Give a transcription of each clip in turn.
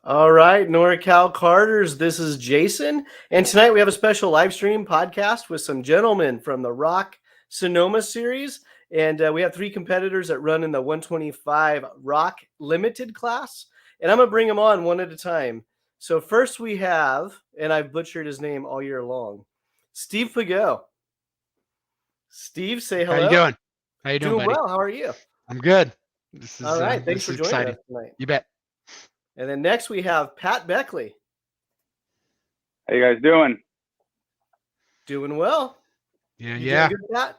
All right, NorCal Carters, this is Jason. And tonight we have a special live stream podcast with some gentlemen from the Rok Sonoma series. And we have 3 competitors that run in the 125 Rok Limited class. And I'm going to bring them on one at a time. So first we have, and I've butchered his name all year long, Steve Piggott. Steve, say hello. How you doing? How you doing, buddy? Well. How are you? I'm good. All right. Thanks for joining exciting. us tonight. You bet. And then next we have Pat Beckley. How you guys doing? Doing well. Yeah. Doing good, Pat?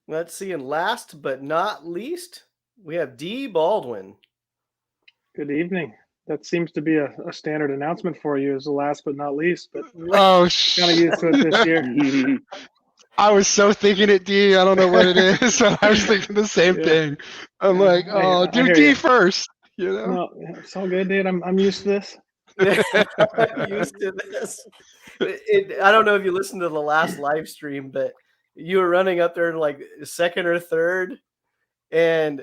Let's see. And last but not least, we have Dee Baldwin. Good evening. That seems to be a standard announcement for you as the last but not least, but kind of used to it this year. I was so thinking it, D. I don't know what it is. So I was thinking the same thing. I'm like, do D first. You know? No, it's all good, dude. I'm used to this. I'm used to this. I don't know if you listened to the last live stream, but you were running up there like second or third. And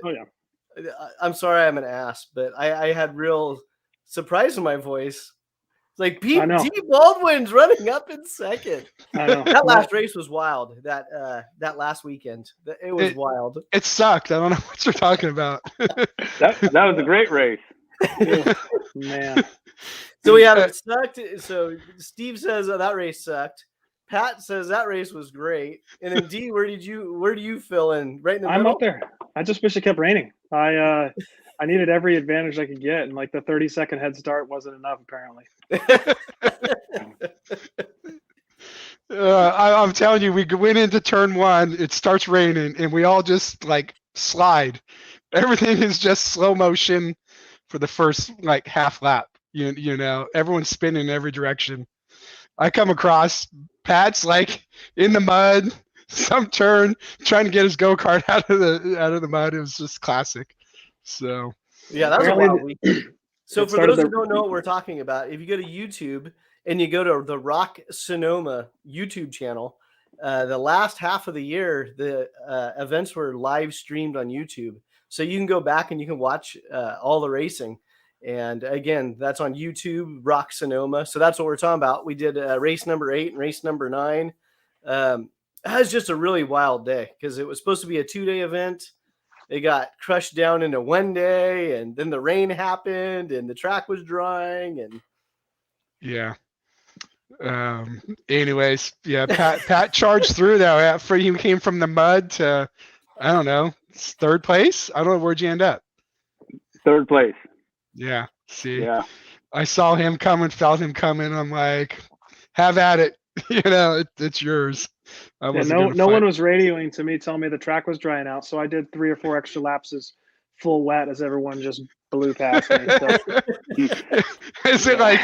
I'm sorry I'm an ass, but I had real surprise in my voice. It's like Dee Baldwin's running up in second. I know. That last race was wild. That last weekend, it was wild. It sucked. I don't know what you're talking about. that was a great race. Man. So we have it sucked. So Steve says that race sucked. Pat says that race was great. And then Dee, where do you fill in? Right in the middle? I'm up there. I just wish it kept raining. I needed every advantage I could get, and like the 30-second head start wasn't enough apparently. I'm telling you, we went into turn 1. It starts raining, and we all just like slide. Everything is just slow motion for the first like half lap. You know, everyone's spinning in every direction. I come across Pat's like in the mud, some turn, trying to get his go-kart out of the mud. It was just classic. So yeah, that was a wild weekend. So for those who don't know what we're talking about, if you go to YouTube and you go to the Rok Sonoma YouTube channel, the last half of the year, the events were live streamed on YouTube. So you can go back and you can watch all the racing. And again, that's on YouTube, Rok Sonoma. So that's what we're talking about. We did race number 8 and race number 9. It was just a really wild day because it was supposed to be a 2-day event. It got crushed down into one day, and then the rain happened, and the track was drying, and yeah. Anyways, yeah, Pat charged through though. After he came from the mud to, I don't know, 3rd place. I don't know, where'd you end up? 3rd place. Yeah. See. Yeah. I saw him coming, felt him coming. I'm like, have at it. You know, it's yours. No one was radioing to me telling me the track was drying out, so I did 3 or 4 extra laps as full wet as everyone just blew past me. So. Is it like,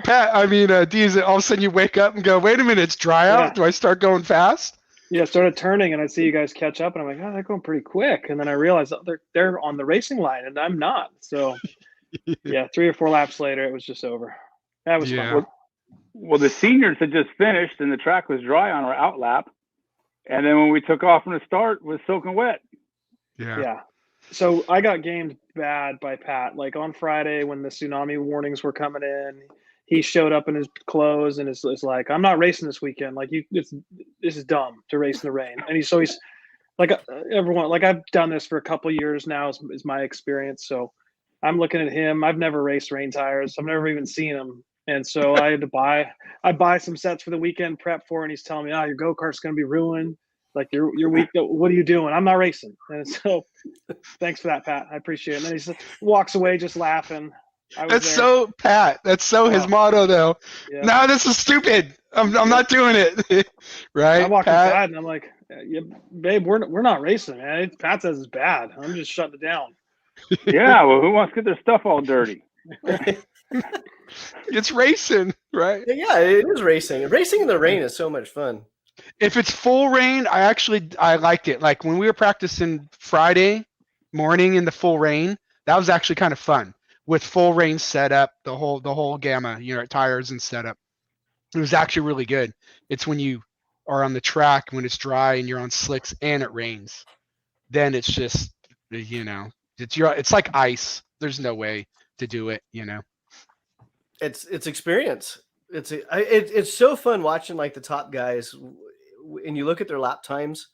Pat, I mean, D, is it all of a sudden you wake up and go, wait a minute, it's dry out? Do I start going fast? Yeah, I started turning and I see you guys catch up and I'm like, oh, they're going pretty quick. And then I realized they're on the racing line and I'm not. So yeah, 3 or 4 laps later, it was just over. That was fun. Well, the seniors had just finished and the track was dry on our out lap. And then when we took off from the start, it was soaking wet. Yeah. So I got gamed bad by Pat. Like on Friday when the tsunami warnings were coming in, he showed up in his clothes and it's like, I'm not racing this weekend. Like this is dumb to race in the rain. And he's like everyone, like I've done this for a couple of years now is my experience. So I'm looking at him. I've never raced rain tires. I've never even seen them. And so I had to buy some sets for the weekend prep for, and he's telling me, your go-kart's going to be ruined. Like your week, what are you doing? I'm not racing. And so thanks for that, Pat. I appreciate it. And then he just walks away just laughing. That's so Pat. That's so his motto though. Yeah. No, this is stupid. I'm not doing it. Right. I walk inside and I'm like, babe, we're not racing, man. Pat says it's bad. I'm just shutting it down. Yeah, well, who wants to get their stuff all dirty? It's racing, right? Yeah, it is racing. Racing in the rain is so much fun. If it's full rain, I liked it. Like when we were practicing Friday morning in the full rain, that was actually kind of fun. With full rain setup, the whole gamma, tires and setup. It was actually really good. It's when you are on the track when it's dry and you're on slicks and it rains, then it's just it's like ice. there's no way to do it, It's experience. It's so fun watching like the top guys, and you look at their lap times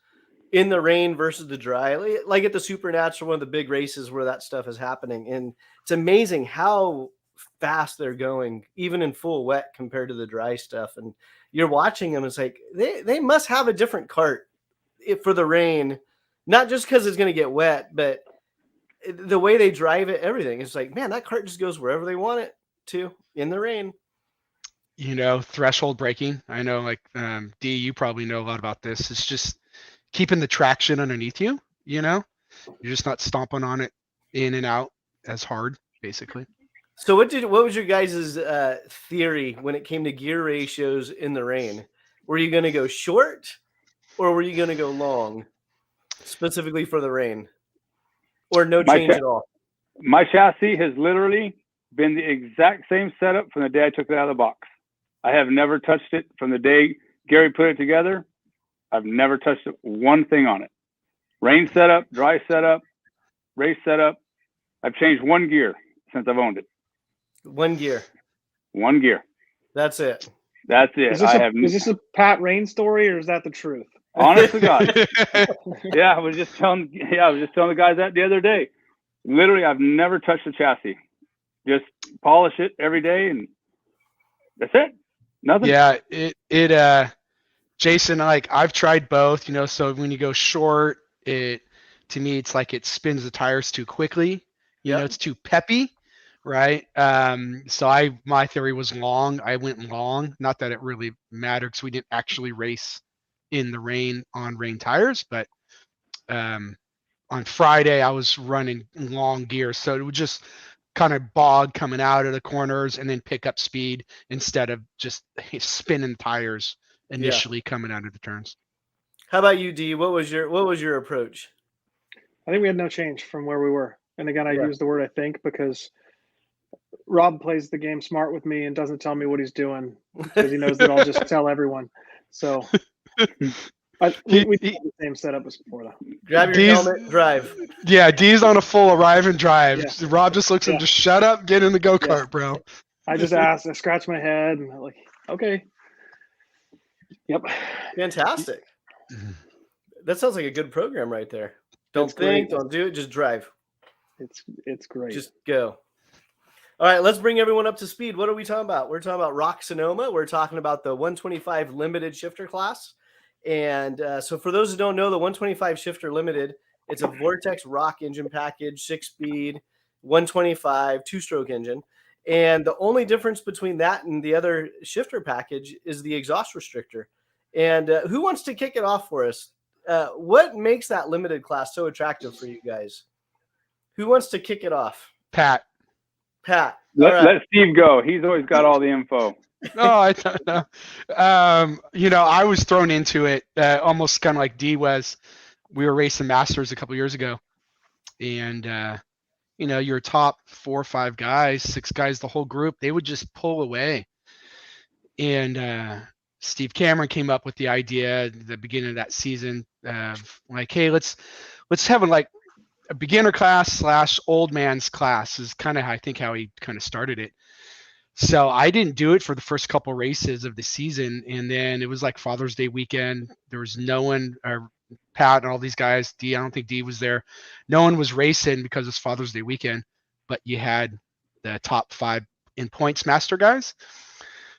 in the rain versus the dry, like at the Supernatural, one of the big races where that stuff is happening. And it's amazing how fast they're going, even in full wet compared to the dry stuff. And you're watching them. It's like, they must have a different cart for the rain, not just because it's going to get wet, but the way they drive it, everything. It's like, man, that cart just goes wherever they want it to in the rain. Threshold braking. I know, like, Dee, you probably know a lot about this. It's just keeping the traction underneath you, you're just not stomping on it in and out as hard, basically. So what was your guys' theory when it came to gear ratios in the rain? Were you going to go short or were you going to go long specifically for the rain, or no change at all? My chassis has literally been the exact same setup from the day I took it out of the box. I have never touched it from the day Gary put it together. I've never touched one thing on it. Rain setup, dry setup, race setup. I've changed one gear since I've owned it. One gear. That's it. Is this a Pat Rain story, or is that the truth? Honest to God. I was just telling the guys that the other day. Literally, I've never touched the chassis. Just polish it every day, and that's it. Nothing. Yeah, Jason, like, I've tried both, so when you go short, to me, it's like it spins the tires too quickly. It's too peppy, right? So my theory was long. I went long. Not that it really mattered because we didn't actually race in the rain on rain tires, but on Friday I was running long gear, so it would just kind of bog coming out of the corners and then pick up speed instead of just spinning tires initially coming out of the turns. How about you, Dee? What was your approach? I think we had no change from where we were. And again, I use the word "I think" because Rob plays the game smart with me and doesn't tell me what he's doing because he knows that I'll just tell everyone. So we did the same setup as before, though. Grab your helmet, drive. Yeah, Dee's on a full arrive and drive. Yeah. Rob just looks and just shut up, get in the go-kart, bro. I just asked, I scratched my head, and I'm like, okay. Yep. Fantastic. That sounds like a good program right there. Don't think, don't do it, just drive. It's great. Just go. All right, let's bring everyone up to speed. What are we talking about? We're talking about Rok Sonoma. We're talking about the 125 limited shifter class. And so for those who don't know, the 125 shifter limited, it's a Vortex Rok engine package, 6-speed, 125, 2-stroke engine. And the only difference between that and the other shifter package is the exhaust restrictor. And who wants to kick it off for us? What makes that limited class so attractive for you guys? Who wants to kick it off? Pat. Let Steve go. He's always got all the info. No, I don't know. I was thrown into it almost kind of like Dee was. We were racing Masters a couple years ago, and your top 4 or 5 guys, 6 guys, the whole group, they would just pull away. And Steve Cameron came up with the idea at the beginning of that season of like, hey, let's have a beginner class / old man's class is kind of, I think, how he kind of started it. So I didn't do it for the first couple races of the season. And then it was like Father's Day weekend. There was no one, Pat and all these guys, Dee, I don't think Dee was there. No one was racing because it's Father's Day weekend, but you had the top 5 in points master guys.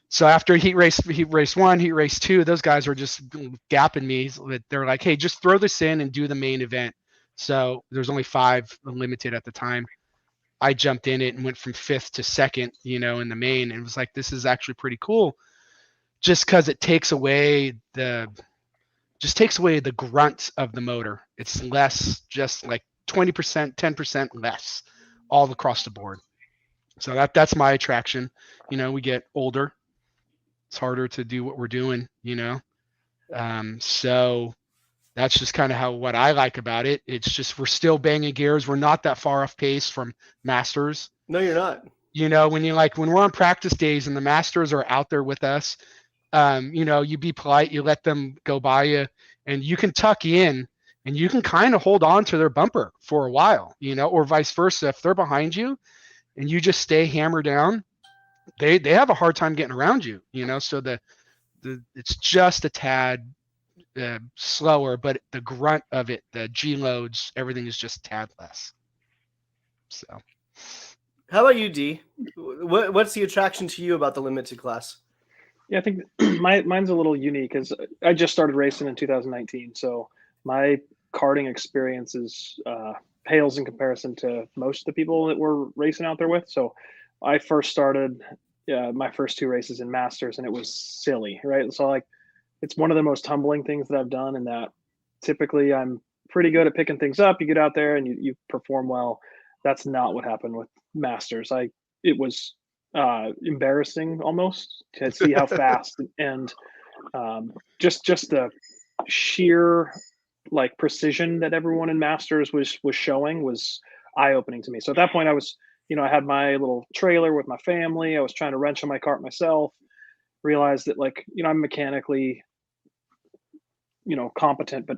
So after heat race 1, heat race 2, those guys were just gapping me. They're like, hey, just throw this in and do the main event. So there's only 5 limited at the time. I jumped in it and went from 5th to 2nd, in the main, and was like, this is actually pretty cool, just because it takes away the grunt of the motor. It's less, just like 20%, 10% less, all across the board. So that's my attraction. We get older. It's harder to do what we're doing, so that's just kind of what I like about it. It's just, we're still banging gears. We're not that far off pace from Masters. No, you're not. When we're on practice days and the Masters are out there with us, you be polite, you let them go by you, and you can tuck in and you can kind of hold on to their bumper for a while, or vice versa. If they're behind you and you just stay hammered down, they have a hard time getting around you, so it's just a tad slower, but the grunt of it, the G loads, everything is just a tad less. So how about you, Dee? What's the attraction to you about the limited class? Yeah, I think mine's a little unique because I just started racing in 2019. So my karting experience is pales in comparison to most of the people that we're racing out there with. So I first started my first 2 races in Masters, and it was silly, right? So like, it's one of the most humbling things that I've done, in that typically I'm pretty good at picking things up. You get out there and you perform well. That's not what happened with Masters. It was embarrassing almost to see how fast and just the sheer like precision that everyone in Masters was showing was eye-opening to me. So at that point I was, I had my little trailer with my family. I was trying to wrench on my kart myself, realized that like, I'm mechanically, competent, but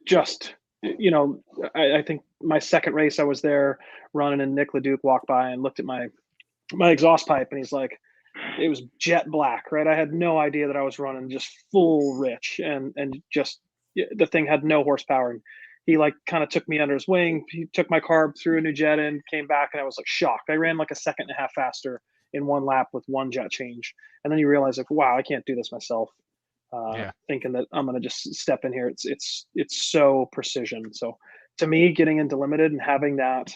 just, I think my second race I was there running, and Nick Leduc walked by and looked at my exhaust pipe, and he's like, it was jet black, right? I had no idea that I was running just full rich, and just the thing had no horsepower. And he like kind of took me under his wing. He took my carb, threw a new jet in, came back, and I was like shocked. I ran like a second and a half faster in one lap with one jet change. And then you realize like, wow, I can't do this myself. Thinking that I'm going to just step in here. It's so precision. So to me, getting into limited and having that,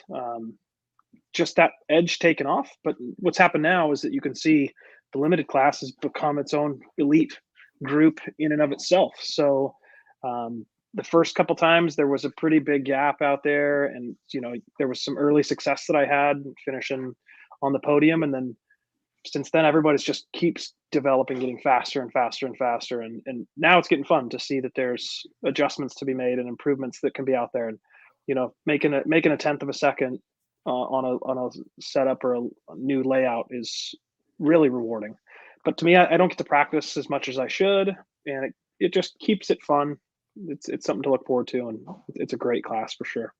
just that edge taken off. But what's happened now is that you can see the limited class has become its own elite group in and of itself. So the first couple times there was a pretty big gap out there, and there was some early success that I had finishing on the podium, and then since then everybody's just keeps developing, getting faster and faster and faster, and now it's getting fun to see that there's adjustments to be made and improvements that can be out there. And making a tenth of a second on a setup or a new layout is really rewarding. But to me, I don't get to practice as much as I should, and it just keeps it fun. It's something to look forward to, and it's a great class for sure.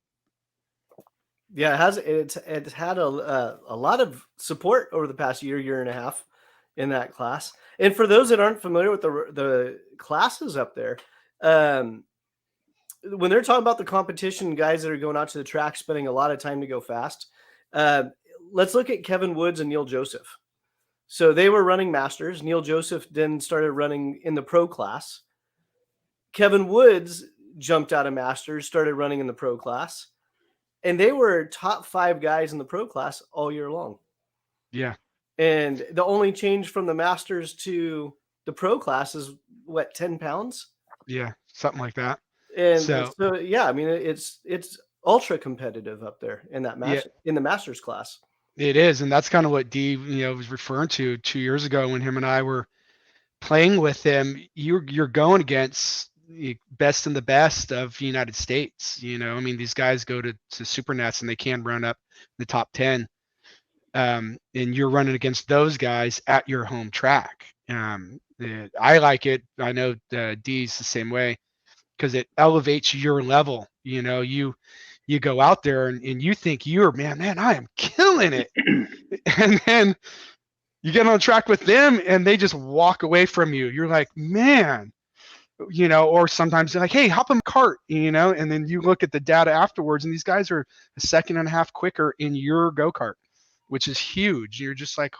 Yeah, it's had a lot of support over the past year and a half in that class. And for those that aren't familiar with the classes up there, when they're talking about the competition, guys that are going out to the track, spending a lot of time to go fast, let's look at Kevin Woods and Neil Joseph. So they were running Masters. Neil Joseph then started running in the pro class. Kevin Woods jumped out of Masters, started running in the pro class. And they were top 5 guys in the pro class all year long. Yeah. And the only change from the Masters to the pro class is what, 10 pounds? Yeah, something like that. And so yeah, I mean, it's ultra competitive up there in that in the Masters class. It is, and that's kind of what Dee, was referring to 2 years ago when him and I were playing with him. You're going against the best in the best of the United States. I mean, these guys go to Supernets and they can run up the top 10. And you're running against those guys at your home track. I like it. I know Dee's the same way, because it elevates your level. You go out there and you think man, I am killing it. And then you get on track with them and they just walk away from you. You're like, man, or sometimes they're like, hey, hop in the cart, and then you look at the data afterwards and these guys are a second and a half quicker in your go-kart, which is huge. You're just like,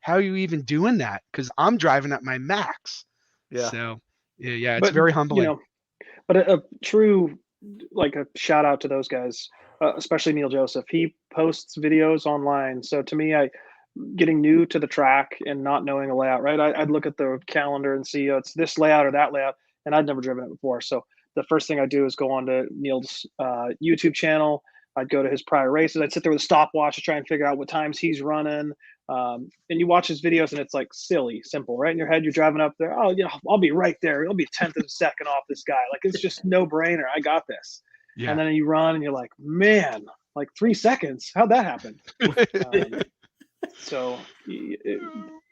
how are you even doing that? Because I'm driving at my max. Yeah. So yeah, it's very humbling. But a true, like, a shout out to those guys, especially Neil Joseph. He posts videos online. So to me, getting new to the track and not knowing a layout, right? I'd look at the calendar and see, it's this layout or that layout, and I'd never driven it before. So the first thing I do is go on to Neil's YouTube channel. I'd go to his prior races. I'd sit there with a stopwatch to try and figure out what times he's running. And you watch his videos and it's like silly, simple, right? In your head, you're driving up there. Oh, I'll be right there. It'll be 10th of a second off this guy. Like, it's just no brainer. I got this. Yeah. And then you run and you're like, man, like 3 seconds. How'd that happen? So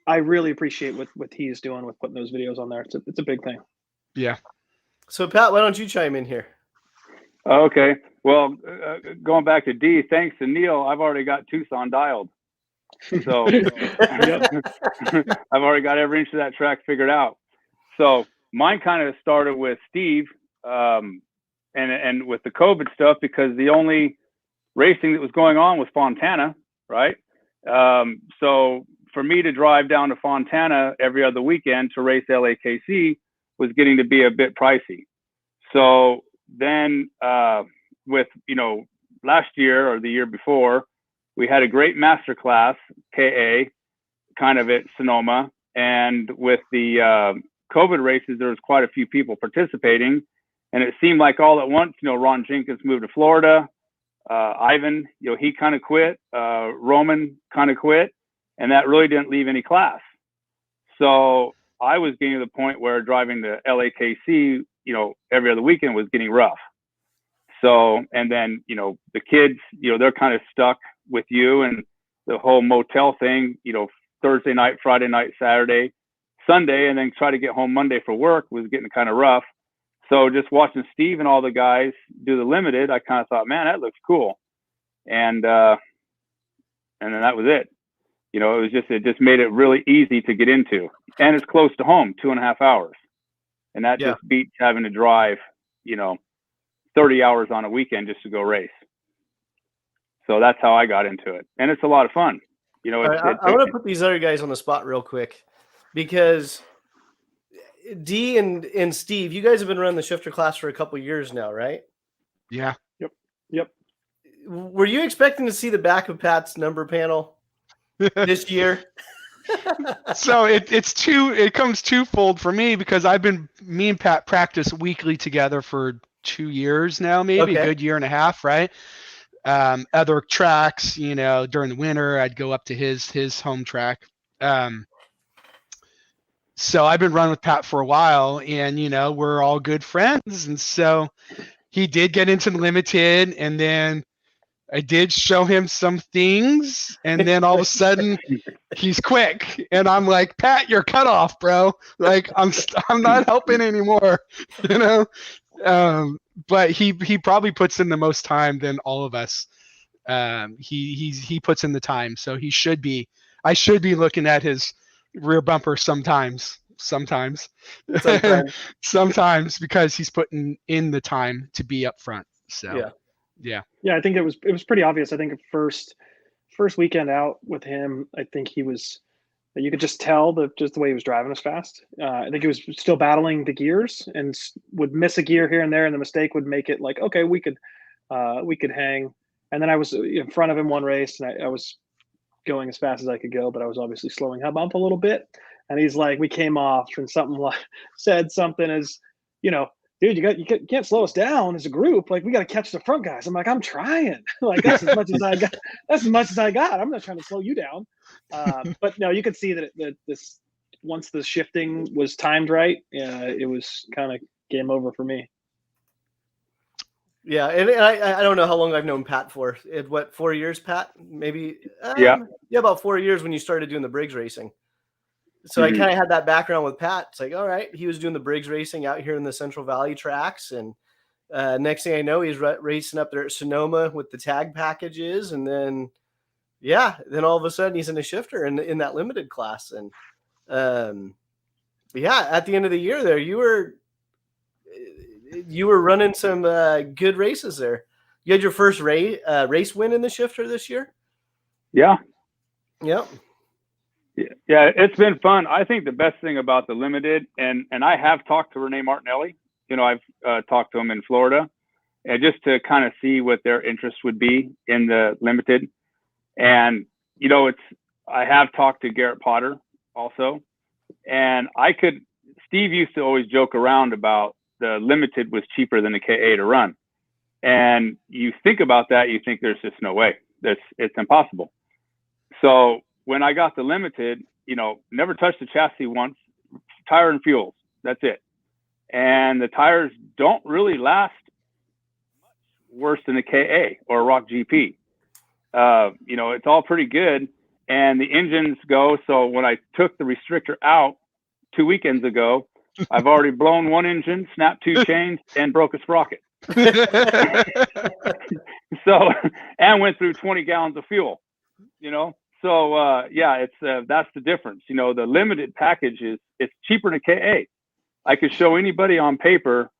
I really appreciate what he's doing with putting those videos on there. It's a big thing. Yeah. So Pat, why don't you chime in here? Okay. Well, going back to D, thanks to Neil, I've already got Tucson dialed. So I've already got every inch of that track figured out. So mine kind of started with Steve and with the COVID stuff, because the only racing that was going on was Fontana, right? So for me to drive down to Fontana every other weekend to race LAKC was getting to be a bit pricey. So then with, last year or the year before, we had a great master class, KA, kind of at Sonoma. And with the COVID races, there was quite a few people participating. And it seemed like all at once, Ron Jenkins moved to Florida. Ivan, he kind of quit. Roman kind of quit. And that really didn't leave any class. So I was getting to the point where driving to LAKC, every other weekend was getting rough. So, and then, the kids, they're kind of stuck with you and the whole motel thing, Thursday night, Friday night, Saturday, Sunday, and then try to get home Monday for work was getting kind of rough. So just watching Steve and all the guys do the limited, I kind of thought, man, that looks cool. And then that was it. It just made it really easy to get into, and it's close to home, 2.5 hours. And that just beats having to drive, 30 hours on a weekend just to go race. So that's how I got into it. And it's a lot of fun. I want to put these other guys on the spot real quick, because Dee and Steve, you guys have been running the shifter class for a couple of years now, right? Yeah. Yep. Were you expecting to see the back of Pat's number panel this year? So it comes twofold for me, because me and Pat practice weekly together for 2 years now, maybe a good year and a half, right? Other tracks, during the winter, I'd go up to his home track. So I've been running with Pat for a while, and, we're all good friends. And so he did get into the limited, and then I did show him some things, and then all of a sudden he's quick, and I'm like, Pat, you're cut off, bro. Like I'm not helping anymore, But he probably puts in the most time than all of us. He puts in the time, so I should be looking at his rear bumper sometimes, because he's putting in the time to be up front. So yeah, I think it was pretty obvious. I think first weekend out with him, I think he was, you could just tell just the way he was driving us fast. I think he was still battling the gears and would miss a gear here and there, and the mistake would make it like, okay, we could hang. And then I was in front of him one race, and I was going as fast as I could go, but I was obviously slowing him up a little bit. And he's like, we came off, and said something as, dude, you can't slow us down as a group. Like, we got to catch the front guys. I'm like, I'm trying. Like, that's as much as I got. That's as much as I got. I'm not trying to slow you down. But no, you could see that this once the shifting was timed right, it was kind of game over for me. Yeah, and I don't know how long I've known Pat for. 4 years, Pat? Maybe. About 4 years when you started doing the Briggs racing. So I kind of had that background with Pat. It's like, all right, he was doing the Briggs racing out here in the Central Valley tracks, and next thing I know, he's racing up there at Sonoma with the tag packages, and then all of a sudden he's in a shifter in that limited class, and at the end of the year there, you were running some good races there. You had your first race win in the shifter this year. Yeah. Yep. Yeah, it's been fun. I think the best thing about the limited, and I have talked to Renee Martinelli. I've talked to him in Florida, and just to kind of see what their interest would be in the limited. And I have talked to Garrett Potter also, and Steve used to always joke around about the limited was cheaper than the KA to run, and you think about that, you think there's just no way. It's impossible. So when I got the limited, never touched the chassis once, tire and fuels, that's it. And the tires don't really last much worse than the KA or Rock GP. It's all pretty good, and the engines go. So when I took the restrictor out 2 weekends ago, I've already blown one engine, snapped 2 chains, and broke a sprocket. So, and went through 20 gallons of fuel, So, yeah, it's that's the difference. The limited package it's cheaper than a KA. I could show anybody on paper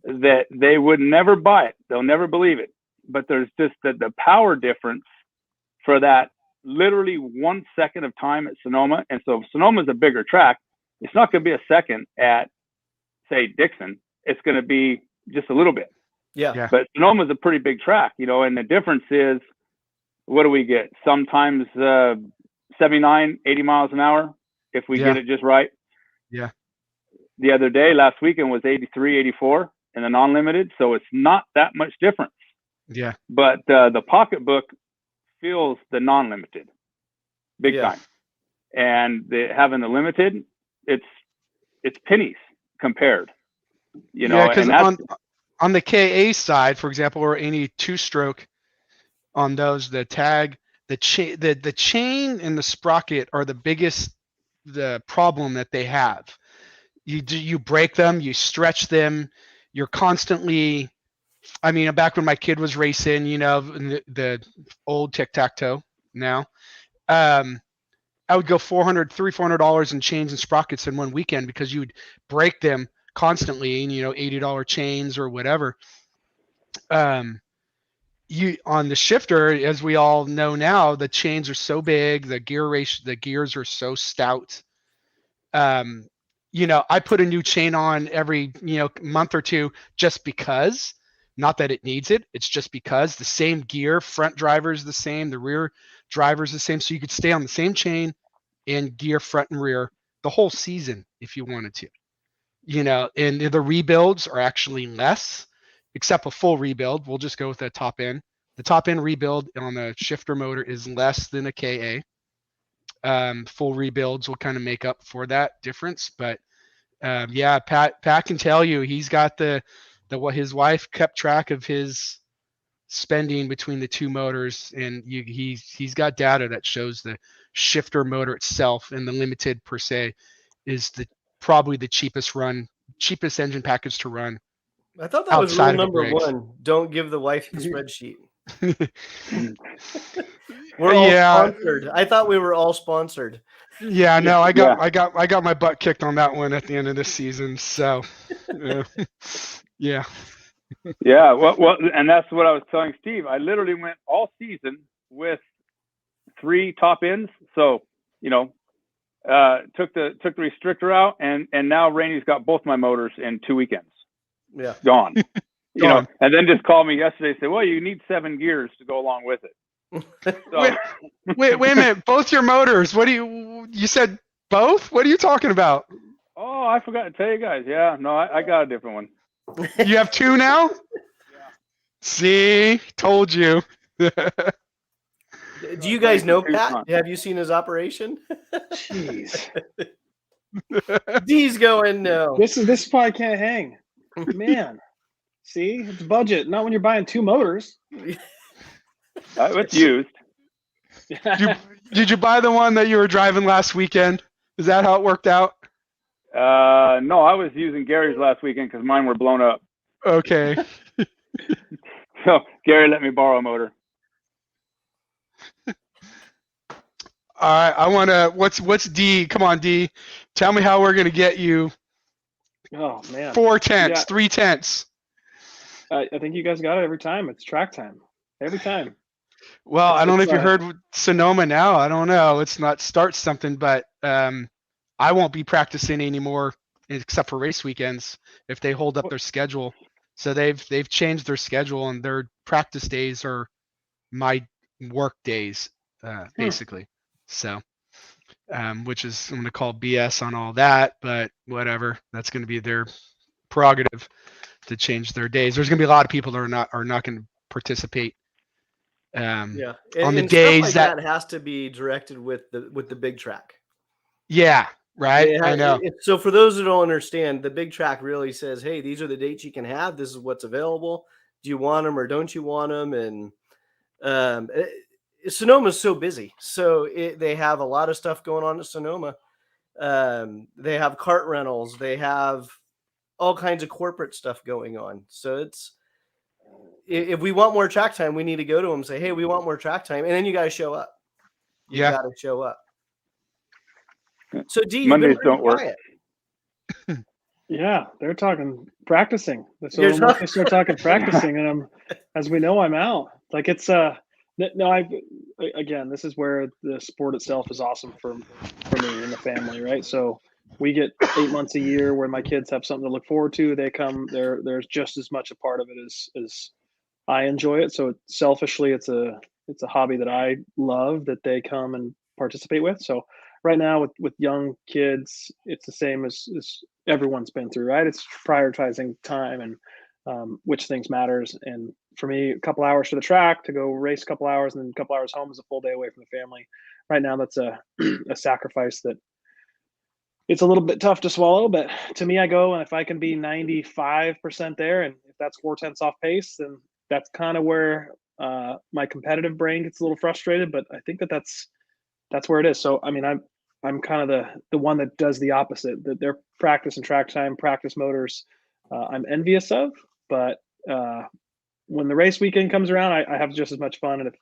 that they would never buy it. They'll never believe it. But there's just the power difference for that literally 1 second of time at Sonoma. And so if Sonoma's a bigger track, it's not going to be a second at, say, Dixon. It's going to be just a little bit. Yeah. But Sonoma's a pretty big track, and the difference is, what do we get? Sometimes 79, 80 miles an hour if we get it just right. Yeah. The other day, last weekend, was 83, 84 in the non-limited. So it's not that much difference. Yeah. But the pocketbook feels the non-limited big time. And having the limited, it's pennies compared. Yeah, because on the KA side, for example, or any two-stroke on those, the tag, the chain and the sprocket are the problem that they have. You break them, you stretch them, you're constantly. I mean, back when my kid was racing, the old tic-tac-toe now, I would go $400 in chains and sprockets in one weekend because you'd break them constantly, $80 chains or whatever. You on the shifter, as we all know now, the chains are so big, the gears are so stout. I put a new chain on every month or two just because, not that it needs it, it's just because the same gear, front driver is the same, the rear driver is the same, so you could stay on the same chain and gear front and rear the whole season if you wanted to. And the rebuilds are actually less, except a full rebuild. We'll just go with the top end. The top end rebuild on the shifter motor is less than a KA. Full rebuilds will kind of make up for that difference. But Pat can tell you he's got what his wife kept track of his spending between the two motors, and he's got data that shows the shifter motor itself and the limited per se is probably the cheapest engine package to run. I thought that was rule number one. Don't give the wife the spreadsheet. We're all sponsored. I thought we were all sponsored. Yeah, no, I got my butt kicked on that one at the end of the season. So, yeah. Yeah, well, and that's what I was telling Steve. I literally went all season with 3 top ends. So, took the restrictor out, and now Rainey's got both my motors in 2 weekends. Yeah, gone. And then just called me yesterday and said, "Well, you need 7 gears to go along with it." So, wait a minute, both your motors. What you said both? What are you talking about? Oh, I forgot to tell you guys. Yeah, no, I got a different one. You have 2 now? Yeah. See, told you. Do you guys know Pat? Have you seen his operation? Jeez. Dee's going no. This probably can't hang. Man. See, it's budget. Not when you're buying 2 motors. It's used. Did you buy the one that you were driving last weekend? Is that how it worked out? No, I was using Gary's last weekend because mine were blown up. Okay. So Gary let me borrow a motor. All right, I want to. What's D? Come on, D. Tell me how we're gonna get you. Oh man. 4 tenths, 3 tenths. I think you guys got it every time. It's track time. Every time. Well, I don't know if you heard Sonoma now. I don't know. It's not start something, but I won't be practicing anymore except for race weekends if they hold up their schedule. So they've changed their schedule, and their practice days are my work days, basically. So, which is, I'm going to call BS on all that, but whatever. That's going to be their prerogative to change their days. There's going to be a lot of people that are not going to participate. On the days stuff like that has to be directed with the big track. Yeah, right. I know. So for those who don't understand, the big track really says, "Hey, these are the dates you can have. This is what's available. Do you want them or don't you want them?" And Sonoma's so busy, so they have a lot of stuff going on at Sonoma. They have cart rentals. They have all kinds of corporate stuff going on. So if we want more track time, we need to go to them and say, hey, we want more track time. And then you guys show up. You got to show up. So, Dee, you've Mondays been pretty don't work. quiet. Yeah, they're talking practicing. So once they start talking practicing, and as we know, I'm out. Like it's again, this is where the sport itself is awesome for me and the family, right? So we get 8 months a year where my kids have something to look forward to. They come, there's just as much a part of it as I enjoy it. So selfishly, it's a hobby that I love that they come and participate with. So right now with young kids, it's the same as everyone's been through, right? It's prioritizing time and which things matters. And for me, a couple hours for the track to go race a couple hours and then a couple hours home is a full day away from the family. Right now, that's a sacrifice that it's a little bit tough to swallow, but to me, I go, and if I can be 95% there, and if that's 4/10 off pace, then that's kind of where my competitive brain gets a little frustrated. But I think that's where it is. So, I mean, I'm kind of the one that does the opposite. That their practice and track time, practice motors, I'm envious of. But when the race weekend comes around, I have just as much fun. And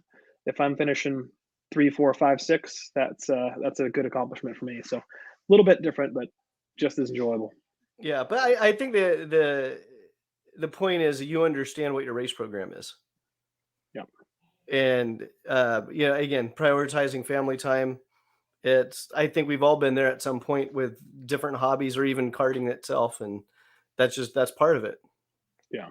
if I'm finishing 3, 4, 5, 6, that's a good accomplishment for me. So a little bit different, but just as enjoyable. Yeah, but I think the point is that you understand what your race program is. Yeah. And again, prioritizing family time. I think we've all been there at some point with different hobbies or even karting itself, and that's part of it. Yeah.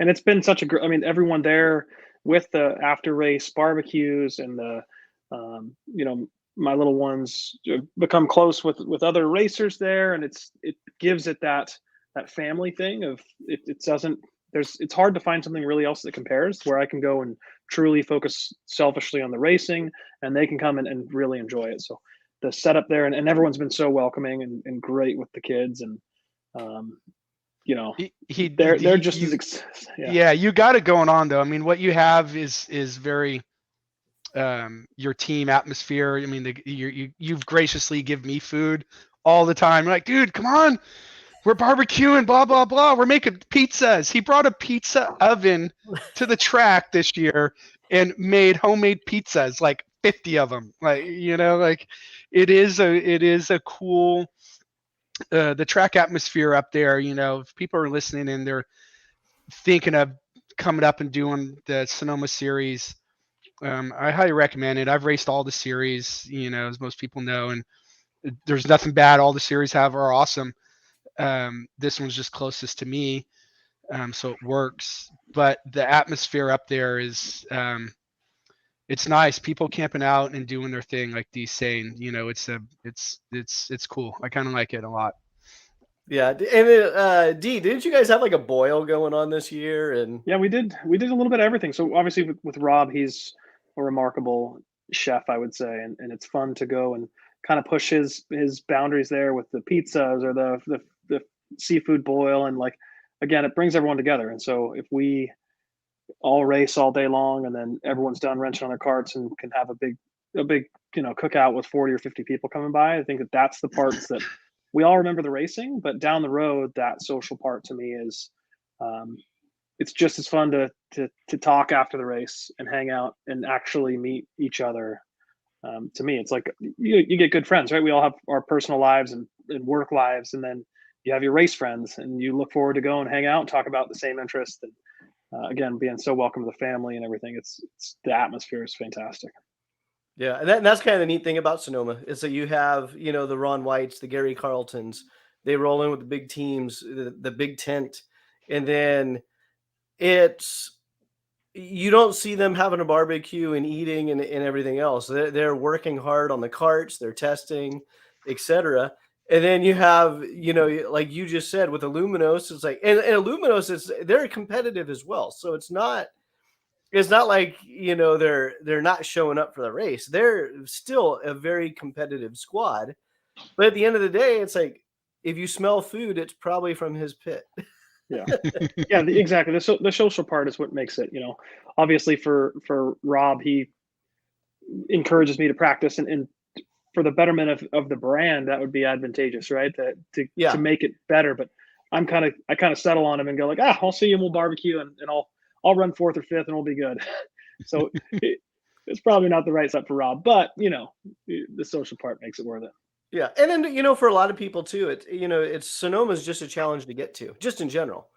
And it's been such I mean, everyone there with the after race barbecues and the my little ones become close with other racers there, and it gives it that family thing of it doesn't it's hard to find something really else that compares where I can go and truly focus selfishly on the racing and they can come and really enjoy it. So the setup there and everyone's been so welcoming and great with the kids and they're just as you got it going on though. I mean, what you have is very your team atmosphere. I mean, you've graciously give me food all the time. You're like, dude, come on, we're barbecuing, blah blah blah. We're making pizzas. He brought a pizza oven to the track this year and made homemade pizzas, like 50 of them. Like like it is a cool. The track atmosphere up there, if people are listening and they're thinking of coming up and doing the Sonoma series, I highly recommend it. I've raced all the series, as most people know, and there's nothing bad. All the series are awesome. This one's just closest to me, so it works. But the atmosphere up there is, it's nice. People camping out and doing their thing, like Dee's saying. It's cool. I kind of like it a lot. Yeah, and Dee, didn't you guys have like a boil going on this year? And yeah, we did a little bit of everything. So obviously with Rob, he's a remarkable chef, I would say, and it's fun to go and kind of push his boundaries there with the pizzas or the seafood boil, and like again, it brings everyone together. And so if we all race all day long and then everyone's done wrenching on their carts and can have a big cookout with 40 or 50 people coming by, I think that's the parts that we all remember the racing, but down the road, that social part to me is, it's just as fun to talk after the race and hang out and actually meet each other. To me, it's like you get good friends, right? We all have our personal lives and work lives, and then you have your race friends, and you look forward to go and hang out and talk about the same interest. And again, being so welcome to the family and everything, it's the atmosphere is fantastic. Yeah, and that's kind of the neat thing about Sonoma is that you have, the Ron Whites, the Gary Carltons, they roll in with the big teams, the big tent, and then you don't see them having a barbecue and eating and everything else. They're working hard on the carts, they're testing, etc. And then you have, like you just said with Illuminos, it's like, and Illuminos they're competitive as well. So it's not like, they're not showing up for the race. They're still a very competitive squad. But at the end of the day, it's like, if you smell food, it's probably from his pit. Yeah. Yeah, exactly. The social part is what makes it, obviously for Rob, he encourages me to practice and for the betterment of the brand, that would be advantageous, right? To make it better. But I kind of settle on him and go like, I'll see you and we'll barbecue and I'll run 4th or 5th and we'll be good. So it's probably not the right setup for Rob, but the social part makes it worth it. Yeah, and then for a lot of people too, it's Sonoma's just a challenge to get to, just in general.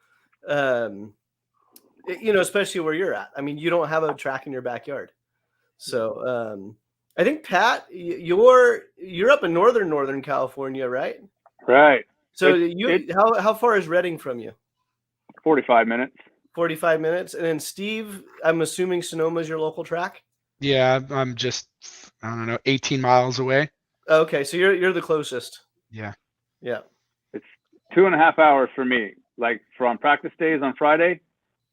Especially where you're at. I mean, you don't have a track in your backyard, so I think Pat, you're up in Northern California, right? Right. So how far is Redding from you? 45 minutes. 45 minutes, and then Steve, I'm assuming Sonoma's your local track. Yeah, I'm just 18 miles away. Okay, so you're the closest. Yeah. It's 2.5 hours for me. Like from practice days on Friday,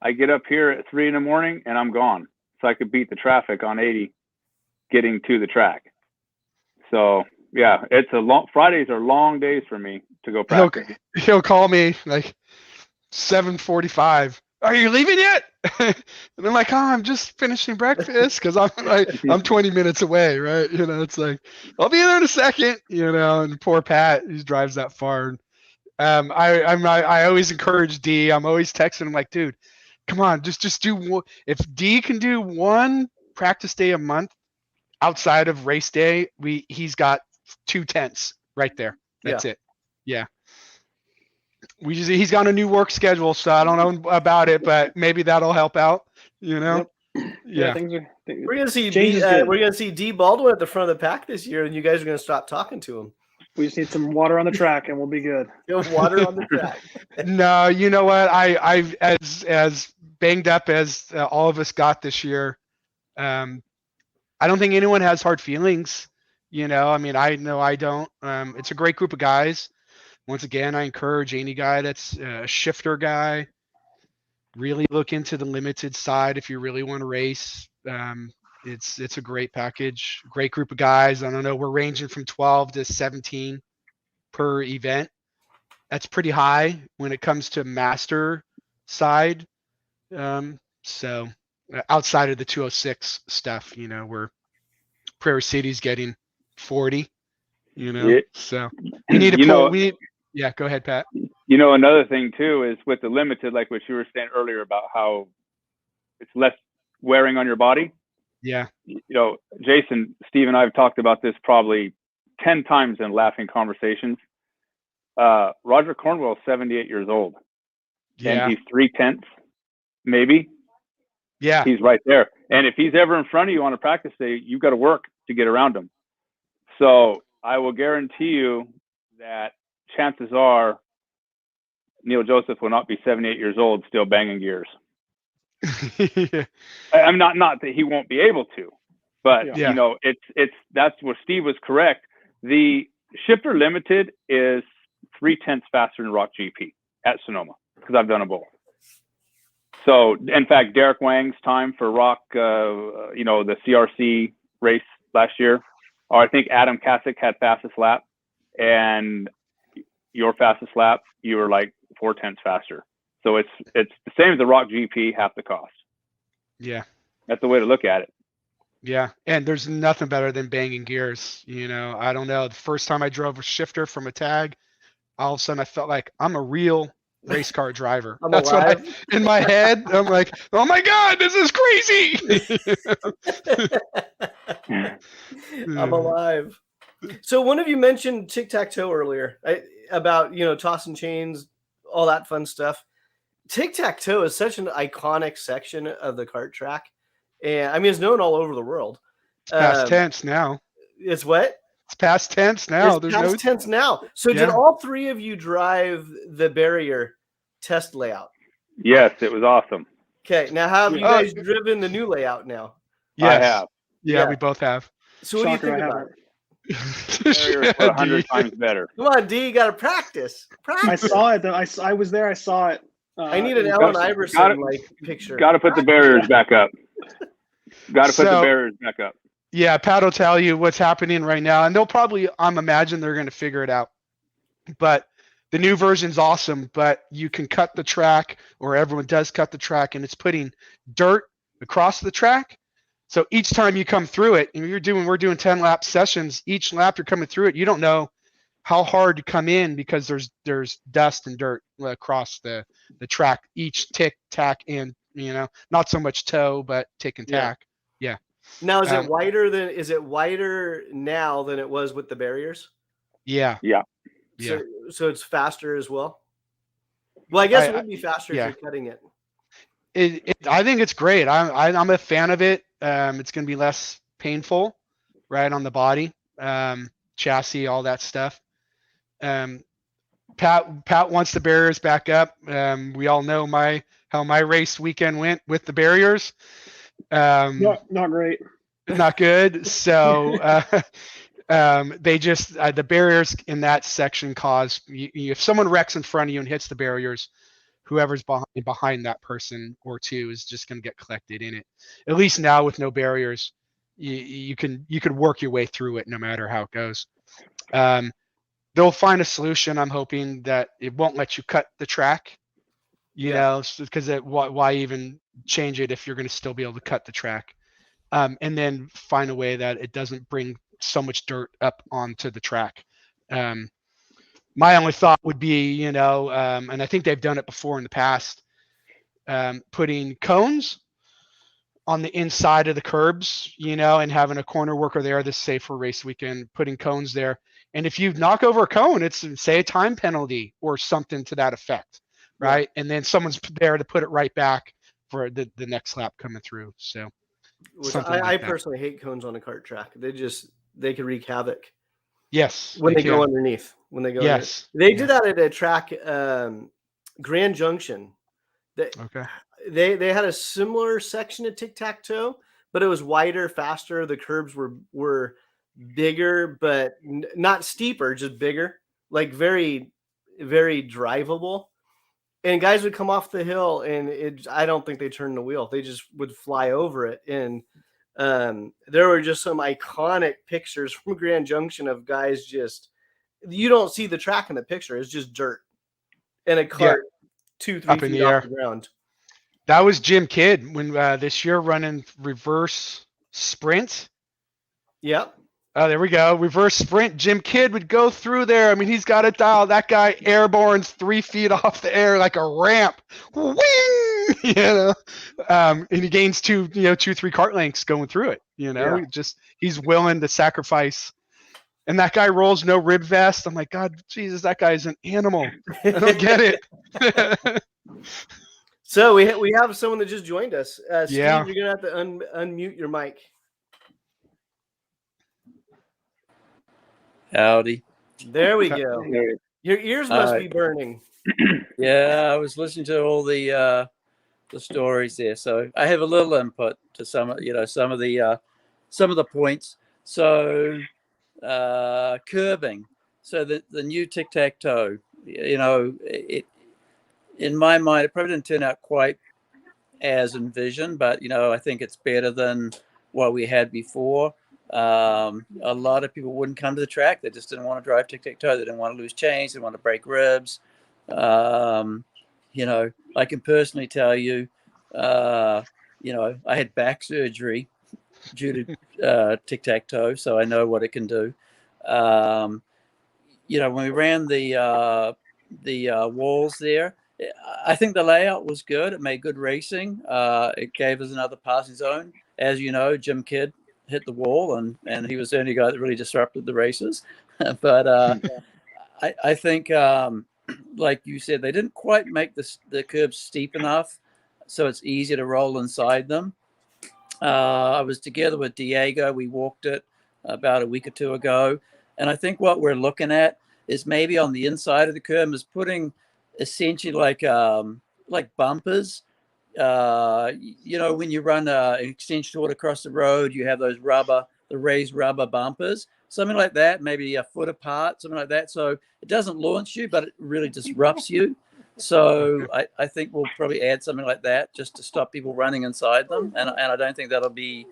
I get up here at 3 a.m. and I'm gone, so I could beat the traffic on 80 getting to the track. So yeah, Fridays are long days for me to go practice. He'll call me like 7:45. Are you leaving yet? And I'm like, I'm just finishing breakfast because I'm 20 minutes away, right? It's like I'll be there in a second, And poor Pat, he drives that far. I always encourage Dee. I'm always texting him like, dude, come on, just do one. If Dee can do one practice day a month outside of race day, he's got 2 tents right there. That's it. Yeah. He's got a new work schedule, so I don't know about it, but maybe that'll help out. Yep. Yeah. We're gonna see Dee Baldwin at the front of the pack this year, and you guys are gonna stop talking to him. We just need some water on the track, and we'll be good. Water on the track. No, you know what? I've as banged up as all of us got this year. I don't think anyone has hard feelings. I mean, I know I don't. It's a great group of guys. Once again, I encourage any guy that's a shifter guy, really look into the limited side if you really want to race. It's a great package, great group of guys. I don't know, we're ranging from 12 to 17 per event. That's pretty high when it comes to master side. So outside of the 206 stuff, where Prairie City's getting 40, so we need to yeah, go ahead, Pat. Another thing too is with the limited, like what you were saying earlier about how it's less wearing on your body. Yeah. Jason, Steve, and I have talked about this probably 10 times in laughing conversations. Roger Cornwell's 78 years old. Yeah. And he's 3/10, maybe. Yeah. He's right there. And if he's ever in front of you on a practice day, you've got to work to get around him. So I will guarantee you that chances are Neil Joseph will not be 78 years old still banging gears. I'm not that he won't be able to, but it's that's where Steve was correct. The shifter limited is 3/10 faster than Rock GP at Sonoma because I've done them both. So in fact, Derek Wang's time for Rock, the CRC race last year, or I think Adam Kasich had fastest lap, and your fastest lap, you were like 4/10 faster. So it's the same as the Rock GP, half the cost. Yeah. That's the way to look at it. Yeah. And there's nothing better than banging gears. I don't know. The first time I drove a shifter from a tag, all of a sudden I felt like I'm a real race car driver. That's alive. What in my head, I'm like, oh my God, this is crazy. I'm alive. So one of you mentioned tic-tac-toe earlier about, tossing chains, all that fun stuff. Tic-tac-toe is such an iconic section of the kart track. And I mean, it's known all over the world. It's past tense now. It's what? It's past tense now. It's past tense now. So did all three of you drive the barrier test layout? Yes, it was awesome. Okay. Now, have you guys driven the new layout now? Yes. I have. Yeah, we both have. So what do you think about it? Barrier 100 times better. Come on, D, you got to practice. I saw it though. I was there. I saw it. I need an Allen Iverson picture. Got to put the barriers back up. Got to put the barriers back up. Yeah, Pat will tell you what's happening right now, and they'll probably, imagine they're going to figure it out. But the new version's awesome, but you can cut the track, or everyone does cut the track, and it's putting dirt across the track. So each time you come through it, and we're doing 10 lap sessions, each lap you're coming through it, you don't know how hard to come in because there's dust and dirt across the track, each tick, tack, and not so much toe, but tick and tack. Yeah. Now, is it wider now than it was with the barriers? Yeah. Yeah. So it's faster as well. Well, I guess it would be faster if you're cutting it. I think it's great. I'm a fan of it. It's going to be less painful, right, on the body, chassis, all that stuff. Pat wants the barriers back up. We all know how my race weekend went with the barriers. Not great. Not good. So they just the barriers in that section cause if someone wrecks in front of you and hits the barriers, whoever's behind that person or two is just going to get collected in it. At least now with no barriers, you could work your way through it no matter how it goes. They'll find a solution. I'm hoping that it won't let you cut the track, because why even change it if you're going to still be able to cut the track, and then find a way that it doesn't bring so much dirt up onto the track. My only thought would be, and I think they've done it before in the past, putting cones on the inside of the curbs, and having a corner worker there that's safe for race weekend, putting cones there. And if you knock over a cone, it's say a time penalty or something to that effect, right? Yeah. And then someone's there to put it right back for the next lap coming through. So I personally hate cones on a kart track. They can wreak havoc. Yes. When they go underneath. Yes. They did that at a track, Grand Junction. They had a similar section of tic-tac-toe, but it was wider, faster. The curbs were bigger, but not steeper, just bigger, like very, very drivable. And guys would come off the hill, and I don't think they turned the wheel. They just would fly over it. And there were just some iconic pictures from Grand Junction of guys you don't see the track in the picture. It's just dirt and a cart 2-3 feet off the ground. That was Jim Kidd when this year running reverse sprint. Yep. Oh, there we go. Reverse sprint. Jim Kidd would go through there. I mean, he's got it dialed. That guy airborne's 3 feet off the air like a ramp. Whee! And he gains 2-3 cart lengths going through it. He's willing to sacrifice. And that guy rolls no rib vest. I'm like, God, Jesus, that guy's an animal. I don't get it. So we have someone that just joined us. Steve, yeah. You're gonna have to unmute your mic. Howdy. There we go. Your ears must be burning. Yeah, I was listening to all the stories there, so I have a little input to some of the points. So curbing. So the new tic-tac-toe. It in my mind it probably didn't turn out quite as envisioned, but I think it's better than what we had before. A lot of people wouldn't come to the track. They just didn't want to drive tic-tac-toe. They didn't want to lose chains. They didn't want to break ribs. I can personally tell you, I had back surgery due to tic-tac-toe, so I know what it can do. When we ran the walls there, I think the layout was good. It made good racing. It gave us another passing zone. As you know, Jim Kidd hit the wall, and he was the only guy that really disrupted the races. But I think, like you said, they didn't quite make the curbs steep enough, so it's easier to roll inside them. I was together with Diego. We walked it about a week or two ago, and I think what we're looking at is maybe on the inside of the curb is putting essentially like bumpers. When you run an extension cord across the road, you have those raised rubber bumpers, something like that, maybe a foot apart, something like that. So it doesn't launch you, but it really disrupts you. So I think we'll probably add something like that just to stop people running inside them. And I don't think that'll be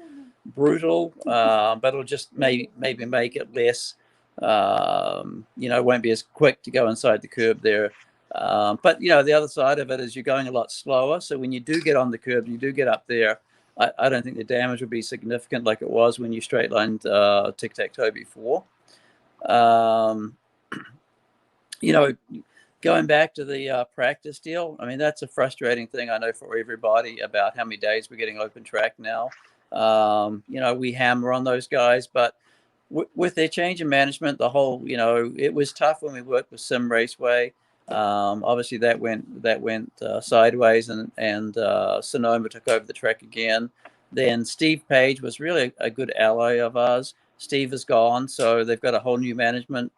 brutal, but it'll just maybe make it less, it won't be as quick to go inside the curb there. But the other side of it is you're going a lot slower. So when you do get on the curb, you do get up there, I don't think the damage will be significant like it was when you straight lined tic-tac-toe before. going back to the practice deal, I mean, that's a frustrating thing, I know, for everybody about how many days we're getting open track now. We hammer on those guys, but with their change in management, the whole, it was tough when we worked with Sim Raceway. Obviously, that went sideways, and Sonoma took over the track again. Then Steve Page was really a good ally of ours. Steve is gone, so they've got a whole new management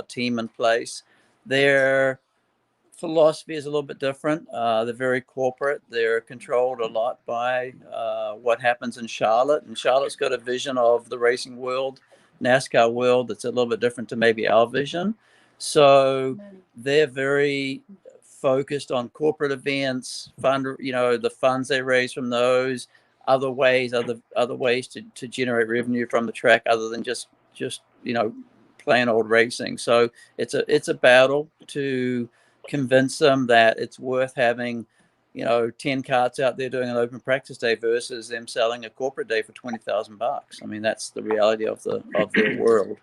team in place. Their philosophy is a little bit different. They're very corporate. They're controlled a lot by what happens in Charlotte. And Charlotte's got a vision of the racing world, NASCAR world, that's a little bit different to maybe our vision. So they're very focused on corporate events, the funds they raise from those, other ways to generate revenue from the track other than just plain old racing. So it's a battle to convince them that it's worth having 10 carts out there doing an open practice day versus them selling a corporate day for $20,000. I mean, that's the reality of their world.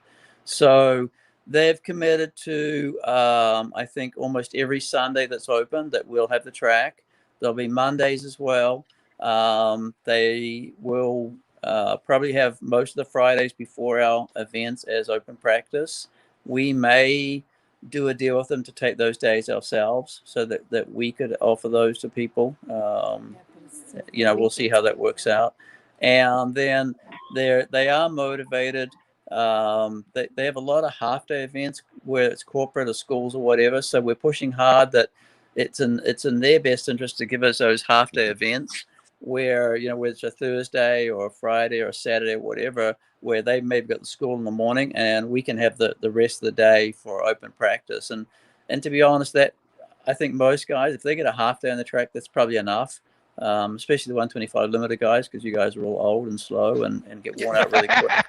So they've committed to I think almost every Sunday that's open that we'll have the track. There'll be Mondays as well. They will probably have most of the Fridays before our events as open practice. We may do a deal with them to take those days ourselves so that we could offer those to people. We'll see how that works out. And then they are motivated. They have a lot of half-day events where it's corporate or schools or whatever. So we're pushing hard that it's in their best interest to give us those half-day events where, whether it's a Thursday or a Friday or a Saturday or whatever, where they maybe got the school in the morning and we can have the rest of the day for open practice. And to be honest, that I think most guys, if they get a half day on the track, that's probably enough. Especially the 125 limited guys, because you guys are all old and slow and get worn out really quick.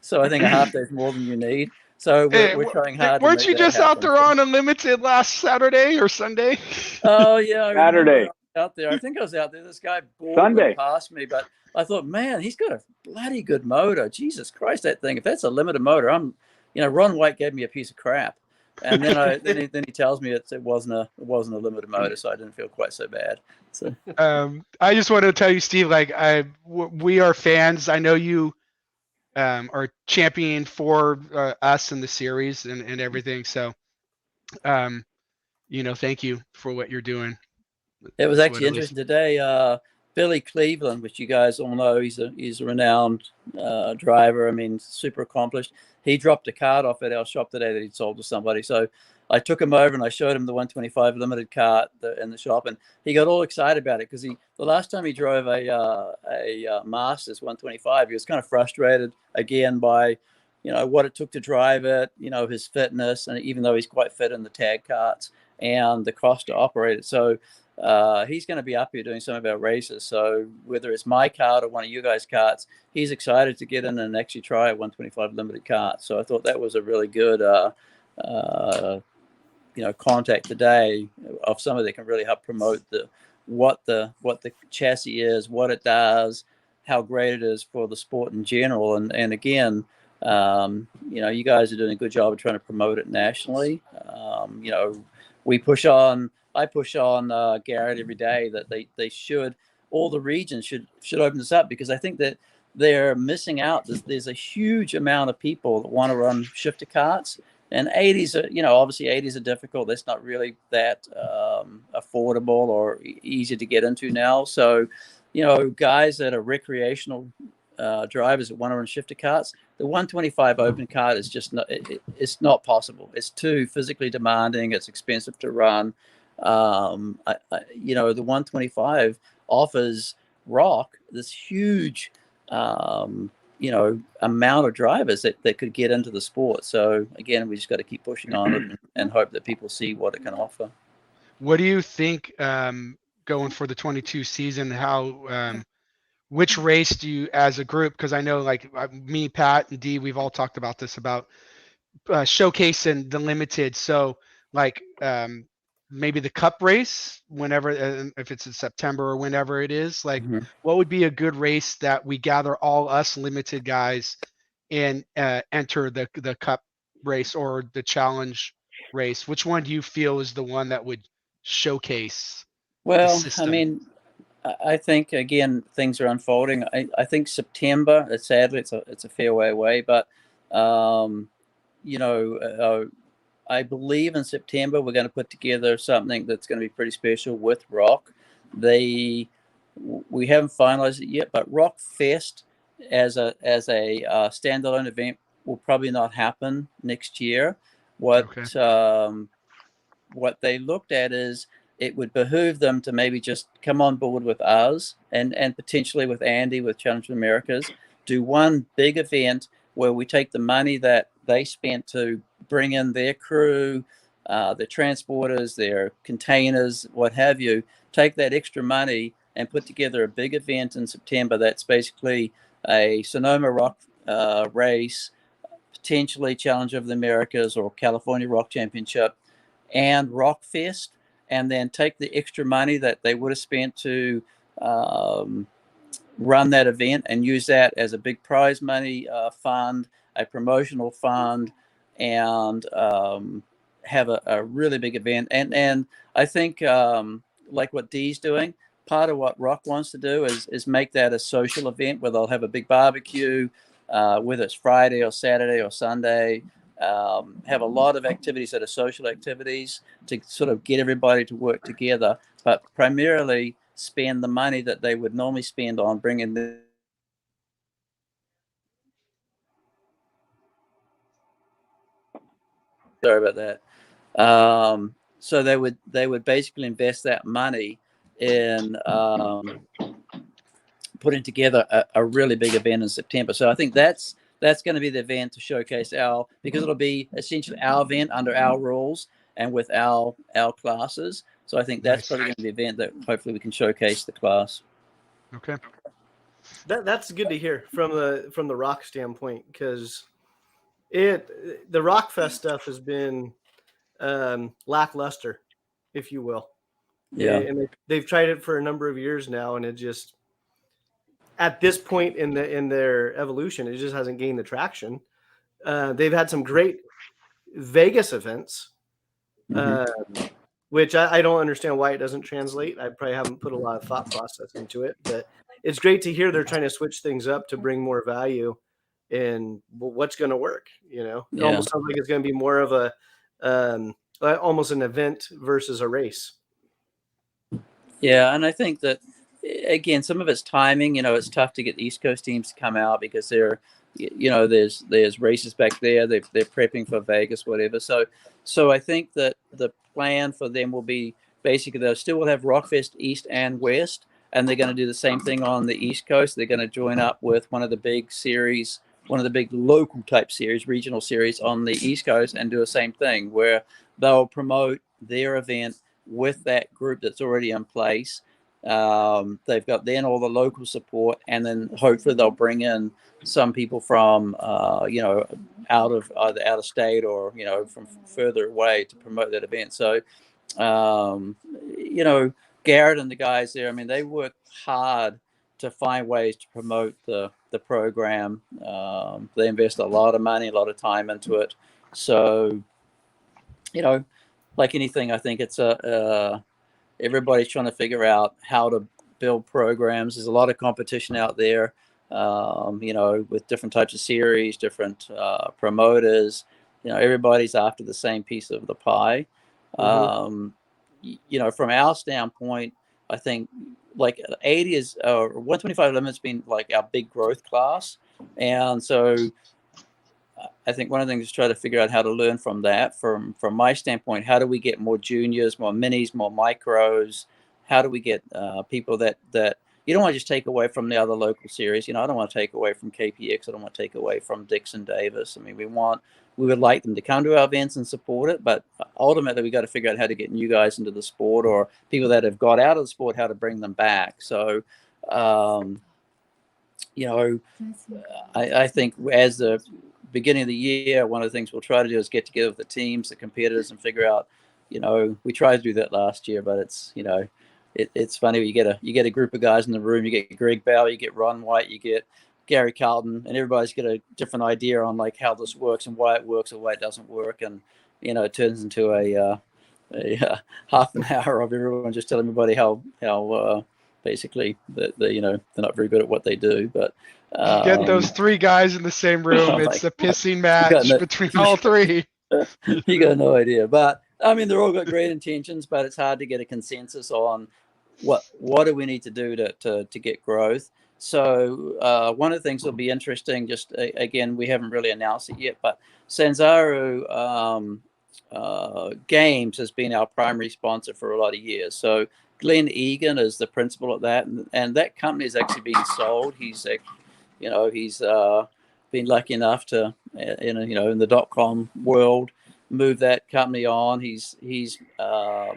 So I think a half day is more than you need. So we're trying hard. Weren't you just out there on Unlimited last Saturday or Sunday? Oh yeah, Saturday. Out there. I think I was out there. This guy Sunday past me, but I thought, man, he's got a bloody good motor. Jesus Christ, that thing! If that's a limited motor, Ron White gave me a piece of crap, and then he tells me it wasn't a limited motor, so I didn't feel quite so bad. So I just wanted to tell you, Steve, we are fans. I know you are championing for us in the series and everything. So, thank you for what you're doing. It was actually interesting today. Billy Cleveland, which you guys all know, he's a renowned driver. I mean, super accomplished. He dropped a cart off at our shop today that he'd sold to somebody. So I took him over and I showed him the 125 limited cart in the shop, and he got all excited about it because the last time he drove a Masters 125, he was kind of frustrated again by what it took to drive it, his fitness, and even though he's quite fit in the tag carts, and the cost to operate it. So he's going to be up here doing some of our races. So whether it's my cart or one of you guys' carts, he's excited to get in and actually try a 125 limited cart. So I thought that was a really good, contact today of somebody that can really help promote what the chassis is, what it does, how great it is for the sport in general. And again, you guys are doing a good job of trying to promote it nationally. I push on Garrett every day that all the regions should open this up, because I think that they're missing out. There's a huge amount of people that want to run shifter carts, and 80s are, obviously 80s are difficult. That's not really that affordable or easy to get into now. So, guys that are recreational drivers that want to run shifter carts, the 125 open cart is just it's not possible. It's too physically demanding. It's expensive to run. The 125 offers Rok this huge, amount of drivers that could get into the sport. So again, we just got to keep pushing on it and hope that people see what it can offer. What do you think going for the 22 season? How which race do you, as a group, because I know me, Pat, and Dee, we've all talked about this, about showcasing the limited. So maybe the cup race whenever, if it's in September or whenever it is, what would be a good race that we gather all us limited guys and enter the cup race or the challenge race? Which one do you feel is the one that would showcase the Well, system? I mean, I think again things are unfolding. I think September. Sadly, it's a fair way away, but you know, I believe in September we're going to put together something that's going to be pretty special with Rock. We haven't finalized it yet, but Rockfest as a standalone event will probably not happen next year. What they looked at is it would behoove them to maybe just come on board with us and potentially with Andy with Challenge of Americas, do one big event where we take the money that they spent to bring in their crew, their transporters, their containers, what have you, take that extra money and put together a big event in September that's basically a Sonoma Rock race, potentially Challenge of the Americas or California Rock Championship, and Rockfest, and then take the extra money that they would have spent to run that event and use that as a big prize money fund, a promotional fund, and have a really big event. And I think like what Dee's doing, part of what Rock wants to do is make that a social event where they'll have a big barbecue, whether it's Friday or Saturday or Sunday. Have a lot of activities that are social activities to sort of get everybody to work together, but primarily spend the money that they would normally spend on bringing the sorry about that. So they would basically invest that money in putting together a really big event in September. So I think that's going to be the event to showcase because it'll be essentially our event under our rules and with our classes. So I think that's probably going to be the event that hopefully we can showcase the class. Okay. That's good to hear from the Rock standpoint, because the Rockfest stuff has been lackluster, if you will. Yeah. And they've tried it for a number of years now, and it just, at this point in their evolution, it just hasn't gained the traction. They've had some great Vegas events, which I don't understand why it doesn't translate. I probably haven't put a lot of thought process into it, but it's great to hear they're trying to switch things up to bring more value in what's going to work. It almost sounds like it's going to be more of a almost an event versus a race. Yeah, and I think that again, some of it's timing. It's tough to get the East Coast teams to come out because there's races back there. They're prepping for Vegas, whatever. So I think that the plan for them will be basically they'll still have Rockfest East and West, and they're going to do the same thing on the East Coast. They're going to join up with one of the big series, one of the big local type series, regional series on the East Coast, and do the same thing where they'll promote their event with that group that's already in place. They've got then all the local support, and then hopefully they'll bring in some people from either out of state or from further away to promote that event. So Garrett and the guys there, I mean, they work hard to find ways to promote the program. They invest a lot of money, a lot of time into it. So like anything, I think it's everybody's trying to figure out how to build programs. There's a lot of competition out there, with different types of series, different promoters. Everybody's after the same piece of the pie. From our standpoint, I think like 80 is 125 limit's been like our big growth class, and so I think one of the things is try to figure out how to learn from that. From my standpoint, how do we get more juniors, more minis, more micros? How do we get people that you don't want to just take away from the other local series? I don't want to take away from KPX. I don't want to take away from Dixon Davis. I mean, we would like them to come to our events and support it, but ultimately we got to figure out how to get new guys into the sport, or people that have got out of the sport, how to bring them back. So, I think as the beginning of the year, one of the things we'll try to do is get together with the teams, the competitors, and figure out, we tried to do that last year, but it's, it's funny. You get a group of guys in the room, you get Greg Bauer, you get Ron White, you get Gary Carlton, and everybody's got a different idea on like how this works and why it works or why it doesn't work. And, it turns into a half an hour of everyone just telling everybody how basically that they're not very good at what they do. But you get those three guys in the same room. It's a pissing match between all three. You got no idea. But I mean, they're all got great intentions, but it's hard to get a consensus on what do we need to do to get growth. So one of the things that'll be interesting, just again, we haven't really announced it yet, but Sanzaru Games has been our primary sponsor for a lot of years. So Glenn Egan is the principal of that, and that company is actually being sold. He's been lucky enough to, in the .com world, move that company on. He's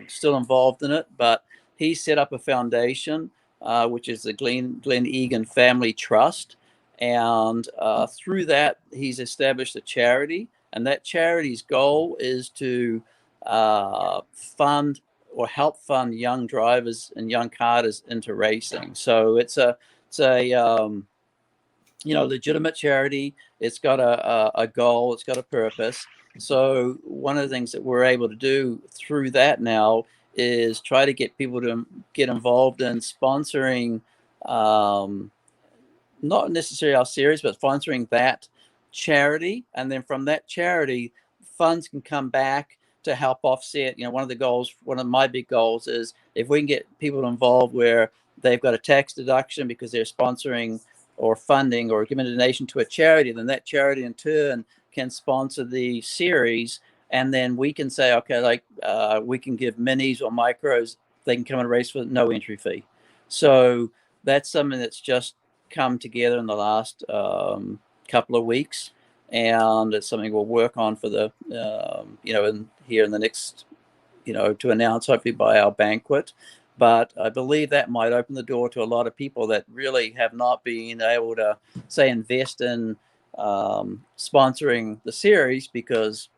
still involved in it, but he set up a foundation, which is the Glenn Egan Family Trust, and through that he's established a charity, and that charity's goal is to fund or help fund young drivers and young karters into racing. So it's a legitimate charity. It's got a goal. It's got a purpose. So one of the things that we're able to do through that now is try to get people to get involved in sponsoring, not necessarily our series, but sponsoring that charity. And then from that charity, funds can come back to help offset. One of my big goals is if we can get people involved where they've got a tax deduction because they're sponsoring or funding or giving a donation to a charity, then that charity in turn can sponsor the series. And then we can say, okay, we can give minis or micros, they can come and race with no entry fee. So that's something that's just come together in the last couple of weeks. And it's something we'll work on for the, in the next, to announce hopefully by our banquet. But I believe that might open the door to a lot of people that really have not been able to, say, invest in sponsoring the series because,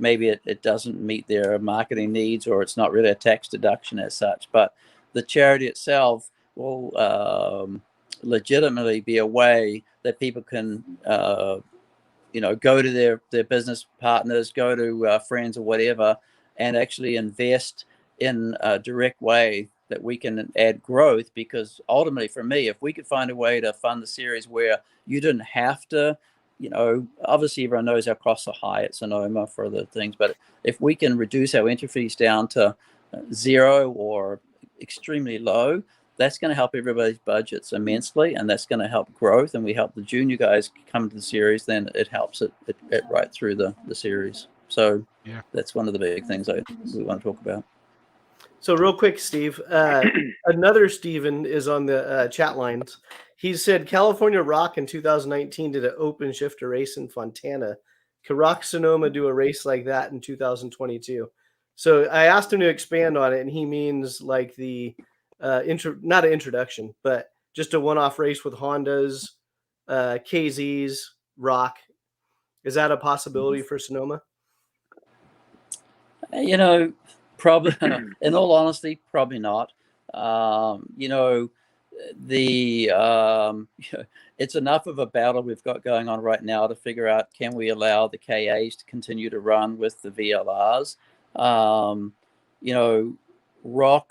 maybe it doesn't meet their marketing needs or it's not really a tax deduction as such. But the charity itself will legitimately be a way that people can, go to their business partners, go to friends or whatever, and actually invest in a direct way that we can add growth. Because ultimately for me, if we could find a way to fund the series where you didn't have to, obviously everyone knows our costs are high at Sonoma for the things, but if we can reduce our entry fees down to zero or extremely low, that's going to help everybody's budgets immensely, and that's going to help growth, and we help the junior guys come to the series, then it helps it right through the series. So yeah, that's one of the big things we want to talk about. So real quick, Steve, another Steven is on the chat lines. He said California Rock in 2019 did an open shifter race in Fontana. Could Rok Sonoma do a race like that in 2022? So I asked him to expand on it, and he means like the not an introduction, but just a one-off race with Hondas, KZs, Rock. Is that a possibility for Sonoma? Probably. In all honesty, probably not. It's enough of a battle we've got going on right now to figure out, can we allow the KAs to continue to run with the VLRs? Rock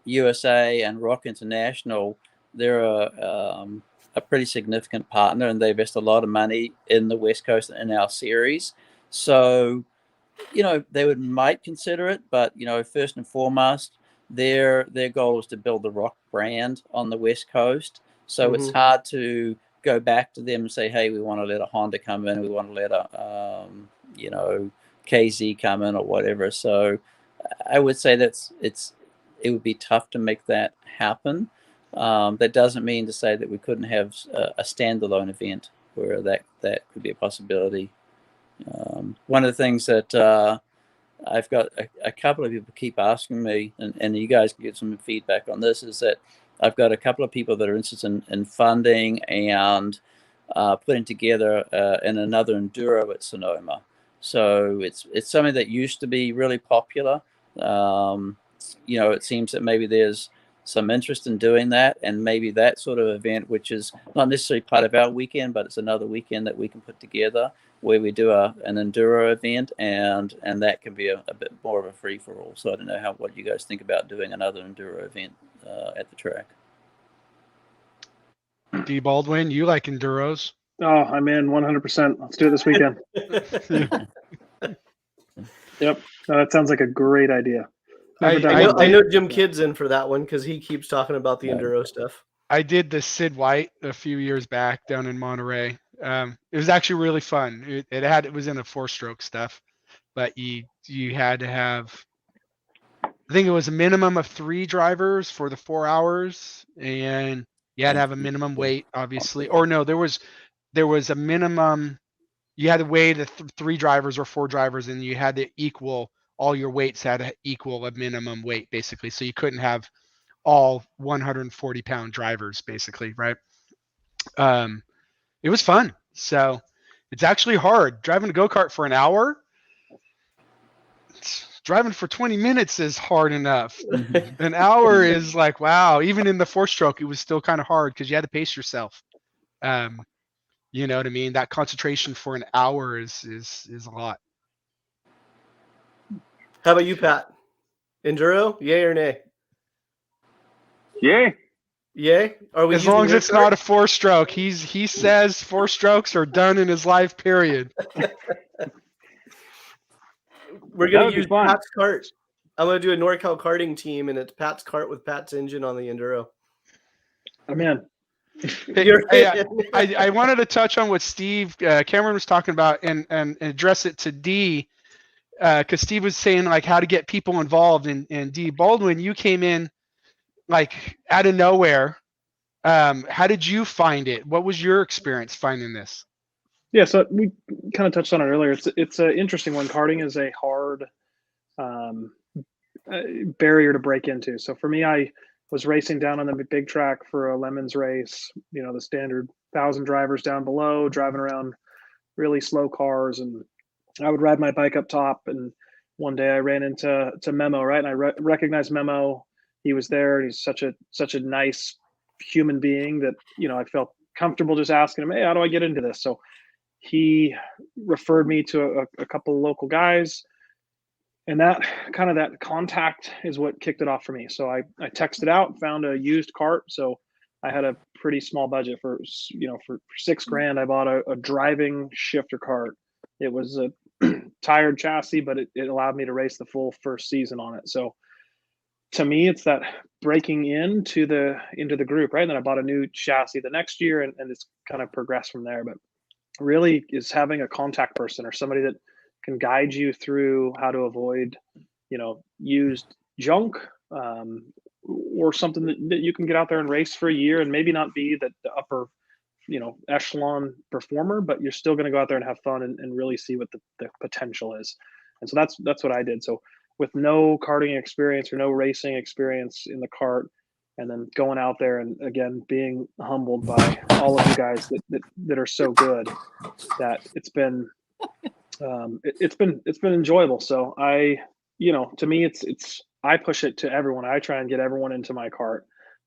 USA and Rock International, they're a pretty significant partner, and they invest a lot of money in the West Coast and in our series. So, they might consider it, but first and foremost, their goal is to build the Rock brand on the West Coast. So it's hard to go back to them and say, hey, we want to let a Honda come in, we want to let a KZ come in or whatever. So I would say it would be tough to make that happen. That doesn't mean to say that we couldn't have a standalone event where that could be a possibility. One of the things that I've got a couple of people keep asking me, and you guys can get some feedback on this, is that I've got a couple of people that are interested in funding and putting together in another Enduro at Sonoma. So it's something that used to be really popular. It seems that maybe there's some interest in doing that, and maybe that sort of event, which is not necessarily part of our weekend, but it's another weekend that we can put together, where we do an enduro event, and that can be a bit more of a free for all. So I don't know what you guys think about doing another enduro event at the track. Dee Baldwin, you like enduros? Oh, I'm in 100%. Let's do it this weekend. Yep, that sounds like a great idea. I know Jim Kidd's in for that one because he keeps talking about the enduro stuff. I did the Sid White a few years back down in Monterey. It was actually really fun. It was in a 4-stroke stuff, but you had to have, I think it was a minimum of 3 drivers for the 4 hours, and you had to have a minimum weight, obviously. Or no, there was a minimum. You had to weigh the 3 drivers or 4 drivers, and you had to equal, all your weights had to equal a minimum weight, basically. So you couldn't have all 140-pound drivers, basically, right? It was fun. So it's actually hard. Driving a go-kart for an hour, driving for 20 minutes is hard enough. An hour is like, wow. Even in the 4-stroke, it was still kind of hard because you had to pace yourself. You know what I mean? That concentration for an hour is a lot. How about you, Pat? Enduro, yay or nay? Yay. Yay? Are we as long as it's not a 4-stroke. He says 4 strokes are done in his life, period. We're going to use Pat's cart. I'm going to do a NorCal karting team, and it's Pat's cart with Pat's engine on the Enduro. I'm in. I wanted to touch on what Steve Cameron was talking about and address it to Dee, because Steve was saying like how to get people involved. And Dee Baldwin, you came in like out of nowhere. How did you find it? What was your experience finding this? Yeah, so we kind of touched on it earlier. It's an interesting one. Karting is a hard barrier to break into. So for me, I was racing down on the big track for a Lemons race, the standard 1,000 drivers down below, driving around really slow cars. And I would ride my bike up top. And one day I ran into Memo, right? And I recognized Memo. He was there. He's such a nice human being that, I felt comfortable just asking him, hey, how do I get into this? So he referred me to a couple of local guys. And that contact is what kicked it off for me. So I texted out, found a used cart. So I had a pretty small budget for $6,000. I bought a driving shifter cart. It was a tired chassis, but it allowed me to race the full first season on it. So to me, it's that breaking into the group, right? And then I bought a new chassis the next year, and it's kind of progressed from there. But really is having a contact person or somebody that can guide you through how to avoid, used junk, or something that you can get out there and race for a year and maybe not be the upper, echelon performer, but you're still going to go out there and have fun and really see what the potential is. And so that's what I did. So with no karting experience or no racing experience in the kart, and then going out there and again being humbled by all of you guys that are so good, that it's been enjoyable. So to me it's I push it to everyone. I try and get everyone into my kart,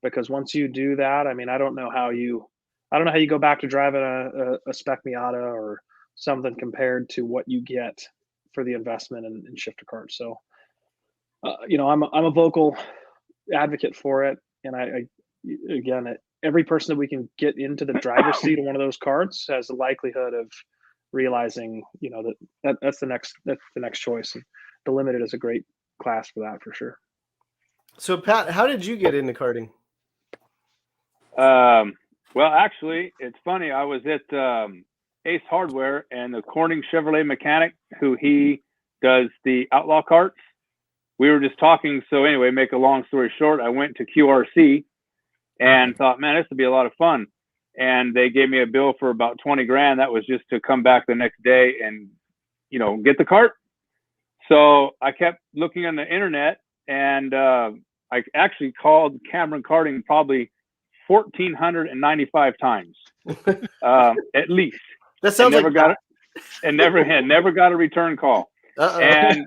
because once you do that, I mean, I don't know how you go back to driving a spec Miata or something compared to what you get for the investment in shifter karts. So I'm a vocal advocate for it. And every person that we can get into the driver's seat of one of those karts has the likelihood of realizing, that's the next choice. And the Limited is a great class for that, for sure. So Pat, how did you get into karting? Well, actually, it's funny. I was at Ace Hardware, and the Corning Chevrolet mechanic, who he does the Outlaw karts, we were just talking. So anyway, make a long story short, I went to QRC and thought, man, this would be a lot of fun. And they gave me a bill for about $20,000. That was just to come back the next day and, get the kart. So I kept looking on the internet, and I actually called Cameron Karting probably 1,495 times, at least. That sounds never got a return call. And